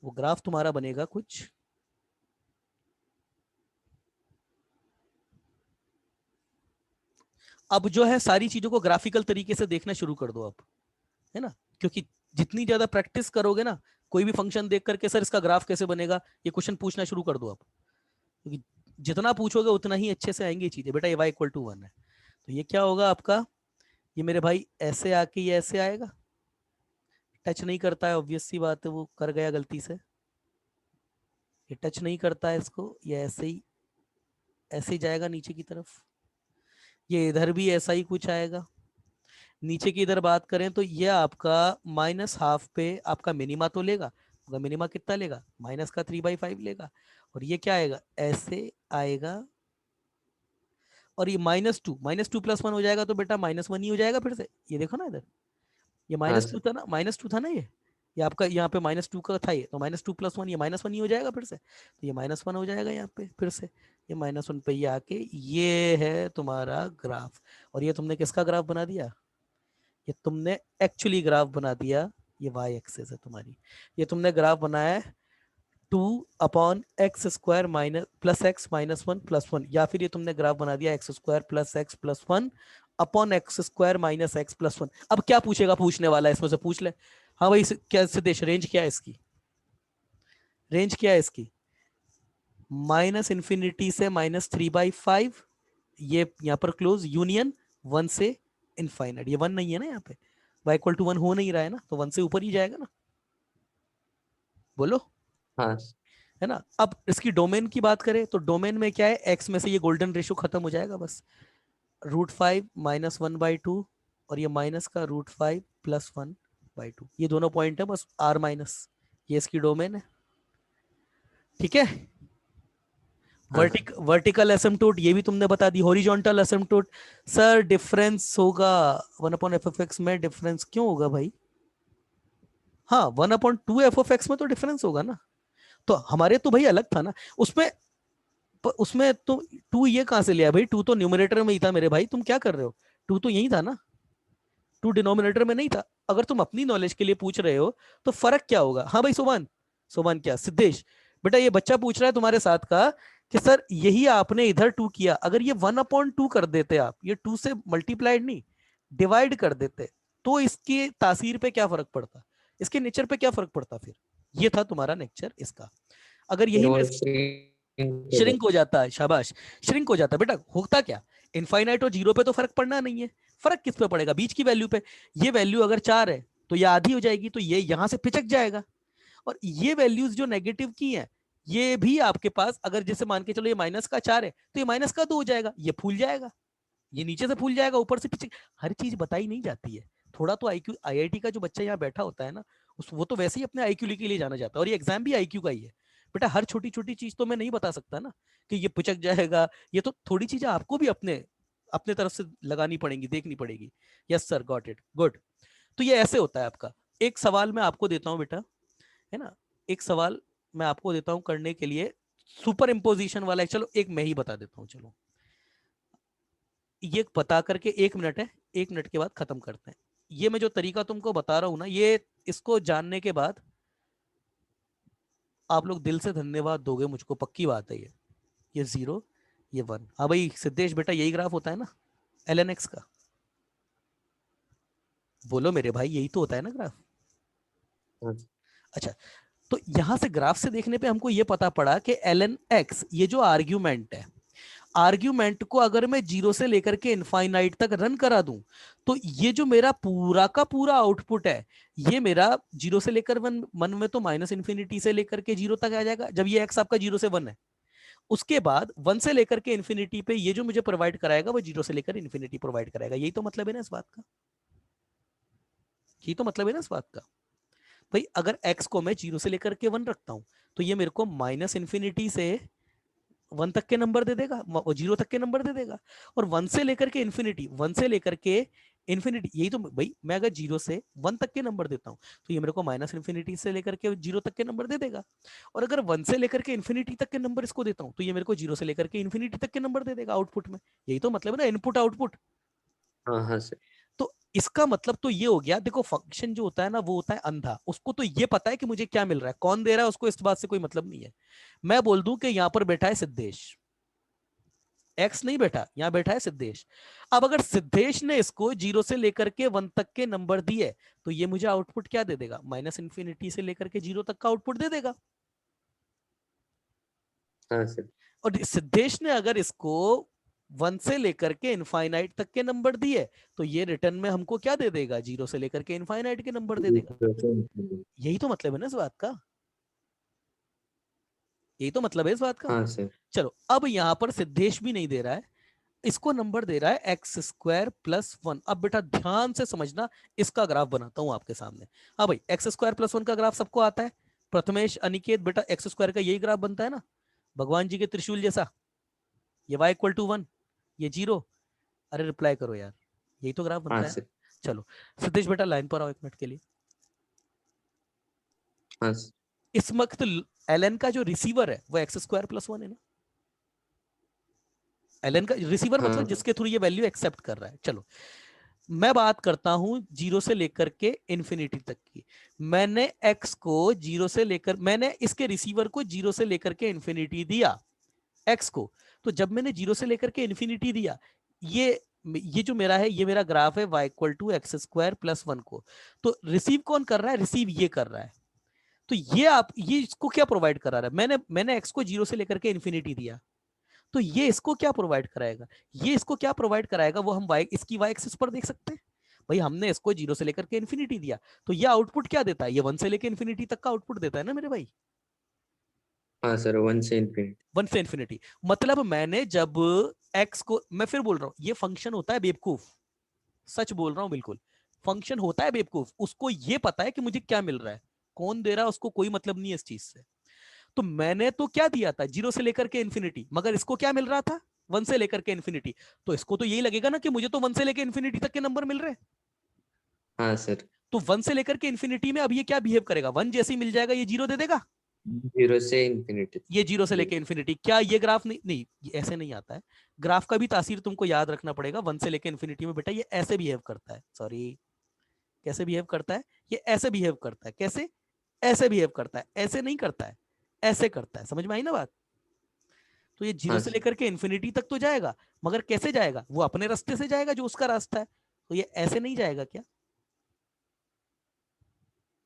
[SPEAKER 1] वो ग्राफ तुम्हारा बनेगा कुछ, अब जो है सारी चीजों को ग्राफिकल तरीके से देखना शुरू कर दो आप, है ना। क्योंकि जितनी ज्यादा प्रैक्टिस करोगे ना, कोई भी फंक्शन देख करके सर इसका ग्राफ कैसे बनेगा, ये क्वेश्चन पूछना शुरू कर दो आप, क्योंकि जितना पूछोगे उतना ही अच्छे से आएंगी चीजें। बेटा ये y इक्वल टू 1 है, तो ये क्या होगा आपका, ये मेरे भाई ऐसे आके ये ऐसे आएगा, टच नहीं करता है, ऑब्वियस सी बात है, वो कर गया गलती से, ये टच नहीं करता है इसको, ये ऐसे ही जाएगा नीचे की तरफ। ये इधर भी ऐसा ही कुछ आएगा। नीचे की इधर बात करें तो ये आपका -½ पे आपका मिनिमा तो लेगा, मगर मिनिमा कितना लेगा, माइनस का 3/5 लेगा। और ये क्या आएगा, ऐसे आएगा। और ये -2 +1 हो जाएगा तो बेटा -1 ही हो जाएगा फिर से। ये देखो ना इधर, ये
[SPEAKER 2] हाँ
[SPEAKER 1] -2
[SPEAKER 2] सर।
[SPEAKER 1] था ना, -2 था ना ये आपका यहाँ पे -2 का था ये, तो -2 + 1 ये -1 ही हो जाएगा फिर से, तो ये -1 हो जाएगा यहाँ पे फिर से। ये -1 पे ये आके ये है तुम्हारा ग्राफ। और ये तुमने किसका ग्राफ बना दिया, ये तुमने एक्चुअली ग्राफ बना दिया, ये y एक्सेस है तुम्हारी। ये तुमने ग्राफ बनाया है 2/x² माइनस प्लस एक्स -1 + 1, या फिर ये तुमने ग्राफ बना दिया x² + x + 1 upon x² - x + 1। अब क्या पूछेगा पूछने वाला है, इसमें से पूछ ले। हाँ भाई क्या सिद्धेश, रेंज क्या है इसकी, रेंज क्या है इसकी, -∞ से -3/5, ये यहाँ पर क्लोज यूनियन 1 से इनफाइनाइट। ये 1 नहीं है ना यहाँ पे, y इक्वल टू 1 हो नहीं रहा है ना, तो 1 से ऊपर ही जाएगा ना, बोलो,
[SPEAKER 2] हाँ
[SPEAKER 1] है ना। अब इसकी डोमेन की बात करें तो डोमेन में क्या है, x में से ये गोल्डन रेशो खत्म हो जाएगा बस, √5 -1/2, और ये माइनस का √5 + 1/2, ये दोनों पॉइंट है बस, r माइनस, ये इसकी डोमेन है। ठीक है।
[SPEAKER 2] हाँ सर।
[SPEAKER 1] वर्टिकल एसिम्पटोट ये भी तुमने बता दी। हॉरिजॉन्टल एसिम्पटोट, सर डिफरेंस होगा 1/f(x) में, डिफरेंस क्यों होगा भाई, हाँ 1/2f(x) में तो डिफरेंस होगा ना। तो हमारे तो भाई अलग था ना उसमें, उसमें तो 2 ये कहां से लिया भाई, 2 तो न्यूमरेटर में ही था मेरे भाई, तुम क्या कर रहे हो, 2 तो यही था ना, 2 डिनोमिनेटर में नहीं था। अगर तुम अपनी नॉलेज के लिए पूछ रहे हो तो फर्क क्या होगा। हाँ भाई सोमान, सोमान क्या सिद्धेश, बेटा ये बच्चा पूछ रहा है तुम्हारे साथ का कि सर यही आपने इधर 2 किया, अगर ये 1/2 कर देते आप, ये 2 से मल्टीप्लाइड नहीं डिवाइड कर देते, तो इसकी तासीर पे क्या फर्क पड़ता, इसके नेचर पे क्या फर्क पड़ता फिर। ये था तुम्हारा नेचर इसका। अगर
[SPEAKER 2] फिर
[SPEAKER 1] यही
[SPEAKER 2] वो
[SPEAKER 1] मैं
[SPEAKER 2] shrink हो
[SPEAKER 1] श्रिंक हो
[SPEAKER 2] जाता
[SPEAKER 1] जाता है, शाबाश, श्रिंक हो जाता है बेटा, होता क्या, इनफाइनाइट और जीरो पे तो फर्क पड़ना नहीं है, फर्क किस पे पड़ेगा, बीच की वैल्यू पे। ये वैल्यू अगर 4 है तो ये आधी हो जाएगी, तो ये यहां से पिचक जाएगा। और ये वैल्यूज जो नेगेटिव की हैं, ये भी आपके पास, अगर जैसे मान के चलो ये -4 है तो ये -2 हो जाएगा, ये फूल जाएगा, ये नीचे से फूल जाएगा, ऊपर से पीछे। हर चीज बताई नहीं जाती है, थोड़ा तो आईक्यू, आईआईटी का जो बच्चा यहाँ बैठा होता है ना, वो तो वैसे ही अपने आईक्यू के लिए जाना जाता है, और ये एग्जाम भी आईक्यू का ही है। बेटा हर छोटी छोटी चीज तो मैं नहीं बता सकता ना कि ये पिचक जाएगा, ये तो थोड़ी चीजें आपको भी अपने अपने तरफ से लगानी पड़ेंगी, देखनी पड़ेगी। Yes sir, got it, good. तो ये ऐसे होता है आपका। एक सवाल मैं आपको देता हूँ बेटा, है ना, एक सवाल मैं आपको देता हूँ करने के लिए, सुपर इम्पोजिशन वाला है, चलो एक मैं ही बता देता हूँ, चलो ये बता करके 1 मिनट है, 1 मिनट के बाद खत्म करते हैं। ये मैं जो तरीका तुमको बता रहा हूं ना, ये इसको जानने के बाद आप लोग दिल से धन्यवाद दोगे मुझको, पक्की बात है ये 0, ये 1। हाँ भाई सिद्धेश बेटा यही ग्राफ होता है ना ln(x) का, बोलो मेरे भाई यही तो होता है ना ग्राफ।
[SPEAKER 2] है।
[SPEAKER 1] अच्छा, तो यहां से ग्राफ से देखने पे हमको ये पता पड़ा कि ln(x) ये जो आर्ग्यूमेंट है, आर्ग्यूमेंट को अगर मैं 0 से लेकर के इनफाइनाइट तक रन करा दूं, तो ये जो मेरा पूरा का पूरा आउटपुट है, ये मेरा 0 से लेकर 1 में तो -∞ से लेकर के 0 तक आ जाएगा, जब ये x आपका 0 से 1 है। उसके बाद 1 से लेकर के इन्फिनिटी पे ये जो मुझे प्रोवाइड कराएगा वो 0 से लेकर इन्फिनिटी प्रोवाइड कराएगा। यही तो मतलब है ना इस बात का, यही तो मतलब है ना इस बात का। भाई अगर x को मैं 0 से लेकर के 1 रखता हूं, तो ये मेरे को -∞ से 1 तक के नंबर दे देगा, 0 तक के नंबर दे देगा। और 1 से लेकर के इन्फिनिटी, 1 से लेकर के इन्फिनिटी, यही तो भाई, मैं अगर 0 से 1 तक के नंबर देता हूं, तो ये मेरे को -∞ से लेकर के 0 तक के नंबर दे देगा। और अगर 1 से लेकर के इन्फिनिटी तक के नंबर इसको देता हूं, तो ये मेरे को 0 से लेकर के इन्फिनिटी तक के नंबर दे देगा आउटपुट में। यही तो मतलब है ना इनपुट आउटपुट।
[SPEAKER 2] हाँ हाँ सर।
[SPEAKER 1] तो इसका मतलब तो ये हो गया, देखो फंक्शन जो होता है ना वो होता है अंधा, उसको तो ये पता है कि मुझे क्या मिल रहा है, कौन दे रहा है उसको इस बात से कोई मतलब नहीं है। मैं बोल दूं कि यहां पर बैठा है सिद्धेश, एक्स नहीं बैठा, यहां बैठा है सिद्धेश। अब अगर सिद्धेश ने इसको 0 से लेकर के 1 तक के नंबर दिए, तो ये मुझे आउटपुट क्या दे देगा, -∞ से लेकर के 0 तक का आउटपुट दे देगा।
[SPEAKER 2] हाँ सर।
[SPEAKER 1] और सिद्धेश ने अगर इसको 1 से लेकर के इनफाइनाइट तक के नंबर दिए तो ये रिटर्न में हमको क्या दे देगा, 0 से लेकर के इनफाइनाइट के नंबर दे देगा। यही तो मतलब है ना इस बात का, यही तो मतलब है इस बात का।
[SPEAKER 2] हाँ सर।
[SPEAKER 1] चलो अब यहां पर सिद्धेश भी नहीं दे रहा है, इसको नंबर दे रहा है एक्स स्क्वायर प्लस वन। अब बेटा ध्यान से समझना, इसका ग्राफ बनाता हूं आपके सामने। हाँ भाई, एक्स स्क्वायर प्लस वन का ग्राफ सबको आता है, प्रथमेश अनिकेत बेटा, एक्स स्क्वायर का यही ग्राफ बनता है ना, भगवान जी के त्रिशूल जैसा, ये y इक्वल टू वन, ये जीरो। अरे रिप्लाई करो यार, यही तो ग्राफ
[SPEAKER 2] हाँ
[SPEAKER 1] बनता है ना।
[SPEAKER 2] सर।
[SPEAKER 1] चलो सिद्धेश बेटा लाइन पर आओ एक मिनट के लिए।
[SPEAKER 2] हाँ सर।
[SPEAKER 1] इस वक्त एल का जो रिसीवर है वो एक्स स्क्वायर प्लस वन है ना। एल का रिसीवर मतलब
[SPEAKER 2] हाँ
[SPEAKER 1] जिसके थ्रू ये वैल्यू एक्सेप्ट कर रहा है। चलो मैं बात करता हूं जीरो से लेकर के इंफिनिटी तक की। मैंने एक्स को जीरो से लेकर, मैंने इसके रिसीवर को जीरो से लेकर के इंफिनिटी दिया एक्स को। तो जब मैंने जीरो से लेकर के इंफिनिटी दिया, ये जो मेरा है, ये मेरा ग्राफ है y equal to x square plus one को। तो रिसीव कौन कर रहा है, रिसीव ये कर रहा है। तो ये आप, ये इसको क्या प्रोवाइड करा रहा है, मैंने एक्स को जीरो से लेकर के इंफिनिटी दिया, तो ये इसको क्या प्रोवाइड कराएगा, ये इसको क्या प्रोवाइड कराएगा वो हम वाई, इसकी वाई एक्सिस पर देख सकते हैं। भाई हमने इसको जीरो से लेकर के इन्फिनिटी दिया, तो ये आउटपुट क्या देता है, ये वन से लेकर इन्फिनिटी तक का आउटपुट देता है ना मेरे भाई।
[SPEAKER 2] हाँ सर, 1 से इन्फिनिटी।
[SPEAKER 1] वन से इन्फिनिटी, मतलब मैंने जब एक्स को, मैं फिर बोल रहा हूं ये फंक्शन होता है बेवकूफ, सच बोल रहा हूं बिल्कुल, फंक्शन होता है बेवकूफ, उसको ये पता है कि मुझे क्या मिल रहा है, कौन दे रहा है उसको कोई मतलब नहीं है इस चीज से। तो मैंने तो क्या दिया था, जीरो से लेकर के इन्फिनिटी, मगर इसको क्या मिल रहा था, वन से लेकर के इन्फिनिटी। तो इसको तो यही लगेगा ना कि मुझे तो वन से लेकर इन्फिनिटी तक के नंबर मिल रहे हैं।
[SPEAKER 2] हाँ सर।
[SPEAKER 1] तो वन से लेकर के इन्फिनिटी में अब ये क्या बिहेव करेगा, वन जैसे ही मिल जाएगा ये जीरो दे देगा।
[SPEAKER 2] 0 से इन्फिनिटी।
[SPEAKER 1] ये जीरो से लेकर इन्फिनिटी, क्या ये ग्राफ नहीं, नहीं ये ऐसे नहीं आता है। ग्राफ का भी तासीर तुमको याद रखना पड़ेगा, वन से लेकर इन्फिनिटी में बेटा ये ऐसे बिहेव करता है, सॉरी कैसे बिहेव करता है, ये ऐसे बिहेव करता है, कैसे, ऐसे बिहेव करता है, ऐसे नहीं करता है, ऐसे करता है, समझ में आई ना बात। तो ये जीरो
[SPEAKER 2] हाँ
[SPEAKER 1] से
[SPEAKER 2] सर।
[SPEAKER 1] लेकर के इन्फिनिटी तक तो जाएगा, मगर कैसे जाएगा, वो अपने रास्ते से जाएगा जो उसका रास्ता है। तो ये ऐसे नहीं जाएगा क्या,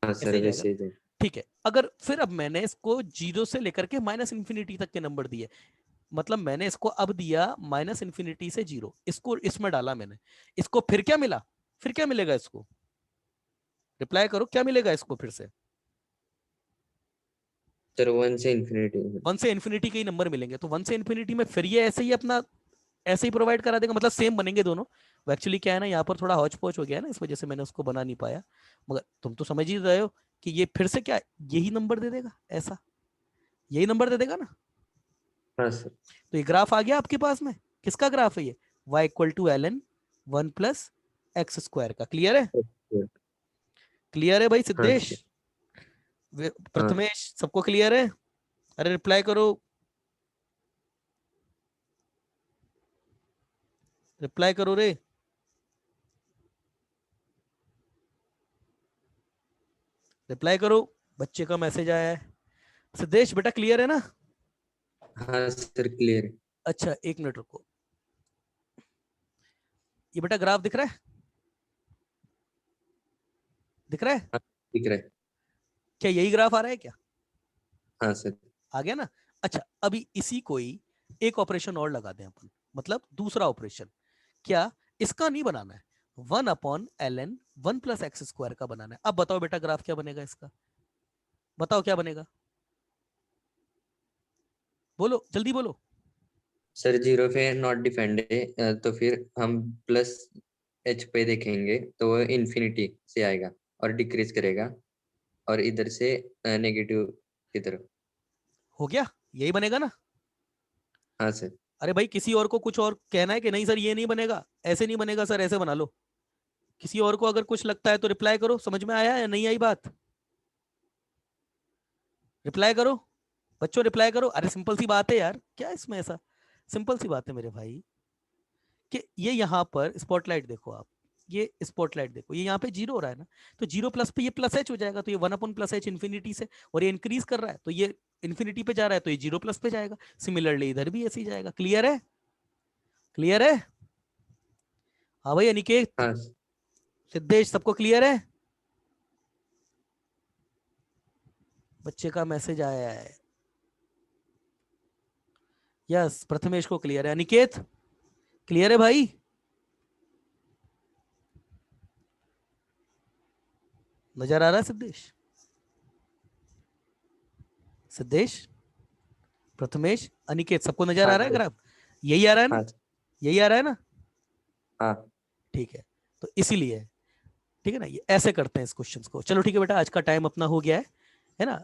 [SPEAKER 2] हाँ
[SPEAKER 1] ऐसे
[SPEAKER 2] सर,
[SPEAKER 1] ही जाएगा।
[SPEAKER 2] वैसे ही दे।
[SPEAKER 1] ठीक है, अगर फिर अब मैंने इसको जीरो से लेकर के माइनस इन्फिनिटी तक के नंबर दिए, मतलब मैंने इसको अब दिया माइनस इन्फिनिटी से जीरो, इसको इसमें डाला मैंने, इसको फिर क्या मिला, फिर क्या मिलेगा इसको, रिप्लाई करो क्या मिलेगा इसको फिर से।
[SPEAKER 2] सर 1 से इन्फिनिटी।
[SPEAKER 1] वन से इन्फिनिटी के ही नंबर मिलेंगे, तो वन से इन्फिनिटी में फिर ये ऐसे ही अपना, ऐसे ही प्रोवाइड करा देगा, मतलब सेम बनेंगे दोनों। वो एक्चुअली क्या है ना, यहाँ पर थोड़ा हौच पौच हो गया है ना, इस वजह से मैंने उसको बना नहीं पाया, मगर तुम तो समझ ही रहे हो कि ये फिर से क्या, यही नंबर दे देगा, ऐसा यही नंबर दे देगा ना।
[SPEAKER 2] हाँ सर।
[SPEAKER 1] तो ये ग्राफ आ गया आपके पास में, किसका ग्राफ है ये, y equal to l n one plus x square का। क्लियर है, क्लियर है भाई
[SPEAKER 2] हाँ
[SPEAKER 1] सिद्धेश,
[SPEAKER 2] सर। हाँ
[SPEAKER 1] प्रथमेश, सबको क्लियर है। अरे रिप्लाई करो, रिप्लाई करो रे, रिप्लाई करो, बच्चे का मैसेज आया है। सिद्धेश बेटा क्लियर है ना।
[SPEAKER 2] हाँ सर, क्लियर है।
[SPEAKER 1] अच्छा एक मिनट रुको, ये बेटा ग्राफ दिख रहा है, दिख रहा है,
[SPEAKER 2] हाँ, दिख रहा है।
[SPEAKER 1] क्या यही ग्राफ आ रहा है क्या,
[SPEAKER 2] हाँ सर।
[SPEAKER 1] आ गया ना। अच्छा अभी इसी को ही एक ऑपरेशन और लगा दें अपन, मतलब दूसरा ऑपरेशन, क्या इसका नहीं बनाना है, one upon l n one plus x square का बनाना है। अब बताओ बेटा ग्राफ क्या बनेगा इसका, बताओ क्या बनेगा, बोलो जल्दी बोलो।
[SPEAKER 2] सर 0 पे नॉट डिफाइंड है, तो फिर हम प्लस एच पे देखेंगे तो वो इन्फिनिटी से आएगा और डिक्रीज करेगा, और इधर से नेगेटिव की तरफ।
[SPEAKER 1] हो गया, यही बनेगा ना।
[SPEAKER 2] हाँ सर।
[SPEAKER 1] अरे भाई किसी और को कुछ और कहना है कि नहीं सर ये नहीं बनेगा, ऐसे नहीं बनेगा सर, ऐसे बना लो। किसी और को अगर कुछ लगता है तो रिप्लाई करो, समझ में आया या नहीं आई बात, रिप्लाई करो बच्चों, रिप्लाई करो। अरे सिंपल सी बात है यार, क्या इसमें ऐसा, सिंपल सी बात है मेरे भाई, कि ये यहाँ पर स्पॉटलाइट देखो आप, ये स्पॉटलाइट देखो, ये यहाँ पे जीरो हो रहा है ना, तो जीरो प्लस पे ये प्लस एच हो जाएगा, तो ये one upon plus H infinity से, और ये इंक्रीज कर रहा है तो ये इन्फिनिटी पे जा रहा है, तो ये जीरो प्लस पे जाएगा। सिमिलरली इधर भी ऐसे ही जाएगा। क्लियर है, क्लियर है। हाँ भाई अनिकेत,
[SPEAKER 2] हाँ
[SPEAKER 1] सिद्धेश, सबको क्लियर है। बच्चे का मैसेज आया है, यस, प्रथमेश को क्लियर है। अनिकेत क्लियर है भाई? नजर आ रहा है सिद्धेश? सिद्धेश, प्रथमेश, अनिकेत, सबको नजर
[SPEAKER 2] हाँ
[SPEAKER 1] आ रहा है
[SPEAKER 2] सर।
[SPEAKER 1] ग्राफ? यही आ रहा है ना?
[SPEAKER 2] हाँ
[SPEAKER 1] यही आ रहा है ना?
[SPEAKER 2] हाँ
[SPEAKER 1] ठीक है, तो इसीलिए, ठीक है ना, ये ऐसे करते हैं इस क्वेश्चन को। चलो ठीक है बेटा, आज का टाइम अपना हो गया है ना?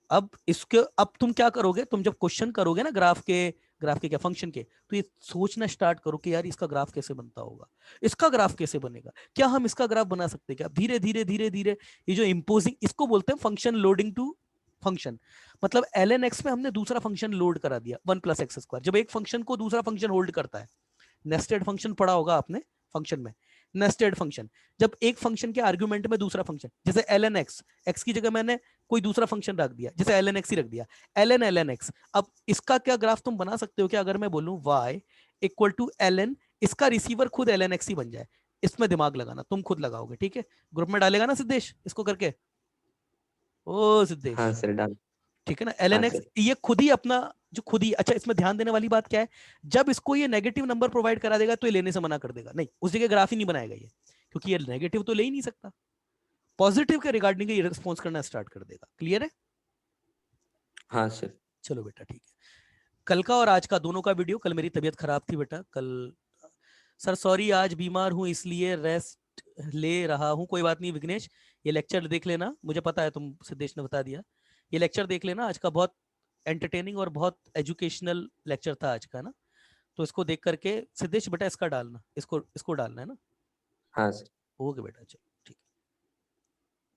[SPEAKER 1] अब इसके, अब तुम क्या करोगे, तुम जब क्वेश्चन करोगे ना ग्राफ के क्या, फंक्शन के, तो ये सोचना स्टार्ट करो कि यार इसका ग्राफ कैसे बनता होगा, इसका ग्राफ कैसे बनेगा, क्या हम इसका ग्राफ बना सकते हैं क्या? धीरे धीरे धीरे धीरे ये जो इम्पोजिंग, इसको बोलते हैं फंक्शन लोडिंग टू फंक्शन। मतलब एल एन एक्स में हमने दूसरा फंक्शन लोड करा दिया, 1 + x²। जब एक फंक्शन को दूसरा फंक्शन होल्ड करता है, नेस्टेड फंक्शन पढ़ा होगा आपने फंक्शन में, नेस्टेड फंक्शन, जब एक फंक्शन के आर्गुमेंट में दूसरा फंक्शन, जैसे एल एन एक्स, एक्स की जगह मैंने कोई दूसरा फंक्शन रख दिया, जैसे एल एन एक्स ही रख दिया, एल एन एक्स। अब इसका क्या ग्राफ तुम बना सकते हो कि अगर मैं बोलूं y equal to l n, इसका रिसीवर खुद एल एन एक्स ही बन जाए। इसमें दिमाग लगाना, तुम खुद लगाओगे, ठीक है? ग्रुप में डालेगा ना सिद्धेश इसको करके? ओ
[SPEAKER 2] हाँ
[SPEAKER 1] सिद्धेश,
[SPEAKER 2] सर डाल।
[SPEAKER 1] ठीक है ना? एल
[SPEAKER 2] हाँ
[SPEAKER 1] एन एक्स
[SPEAKER 2] सर।
[SPEAKER 1] ये खुद ही अपना, जो खुद ही, अच्छा इसमें ध्यान देने वाली बात क्या है, जब इसको ये नेगेटिव नंबर प्रोवाइड करा देगा तो ये लेने से मना कर देगा, नहीं उस जगह ग्राफ ही नहीं बनाएगा ये, क्योंकि ये नेगेटिव तो ले ही नहीं सकता, पॉजिटिव के रिगार्डिंग ये रिस्पॉन्स करना स्टार्ट कर देगा। क्लियर है?
[SPEAKER 2] हाँ सर।
[SPEAKER 1] चलो बेटा ठीक है, कल का और आज का दोनों का वीडियो, कल मेरी तबीयत खराब थी बेटा, कल सर सॉरी आज बीमार हूँ इसलिए रेस्ट ले रहा हूँ। कोई बात नहीं विघ्नेश, ये लेक्चर देख लेना, मुझे पता है तुम, सिद्धेश ने बता दिया, ये लेक्चर देख लेना, आज का बहुत एंटरटेनिंग और बहुत एजुकेशनल लेक्चर था आज का ना। तो इसको देख करके सिद्धेश बेटा इसका डालना, इसको इसको डालना है ना?
[SPEAKER 2] हाँ सर।
[SPEAKER 1] ओके बेटा, चलो।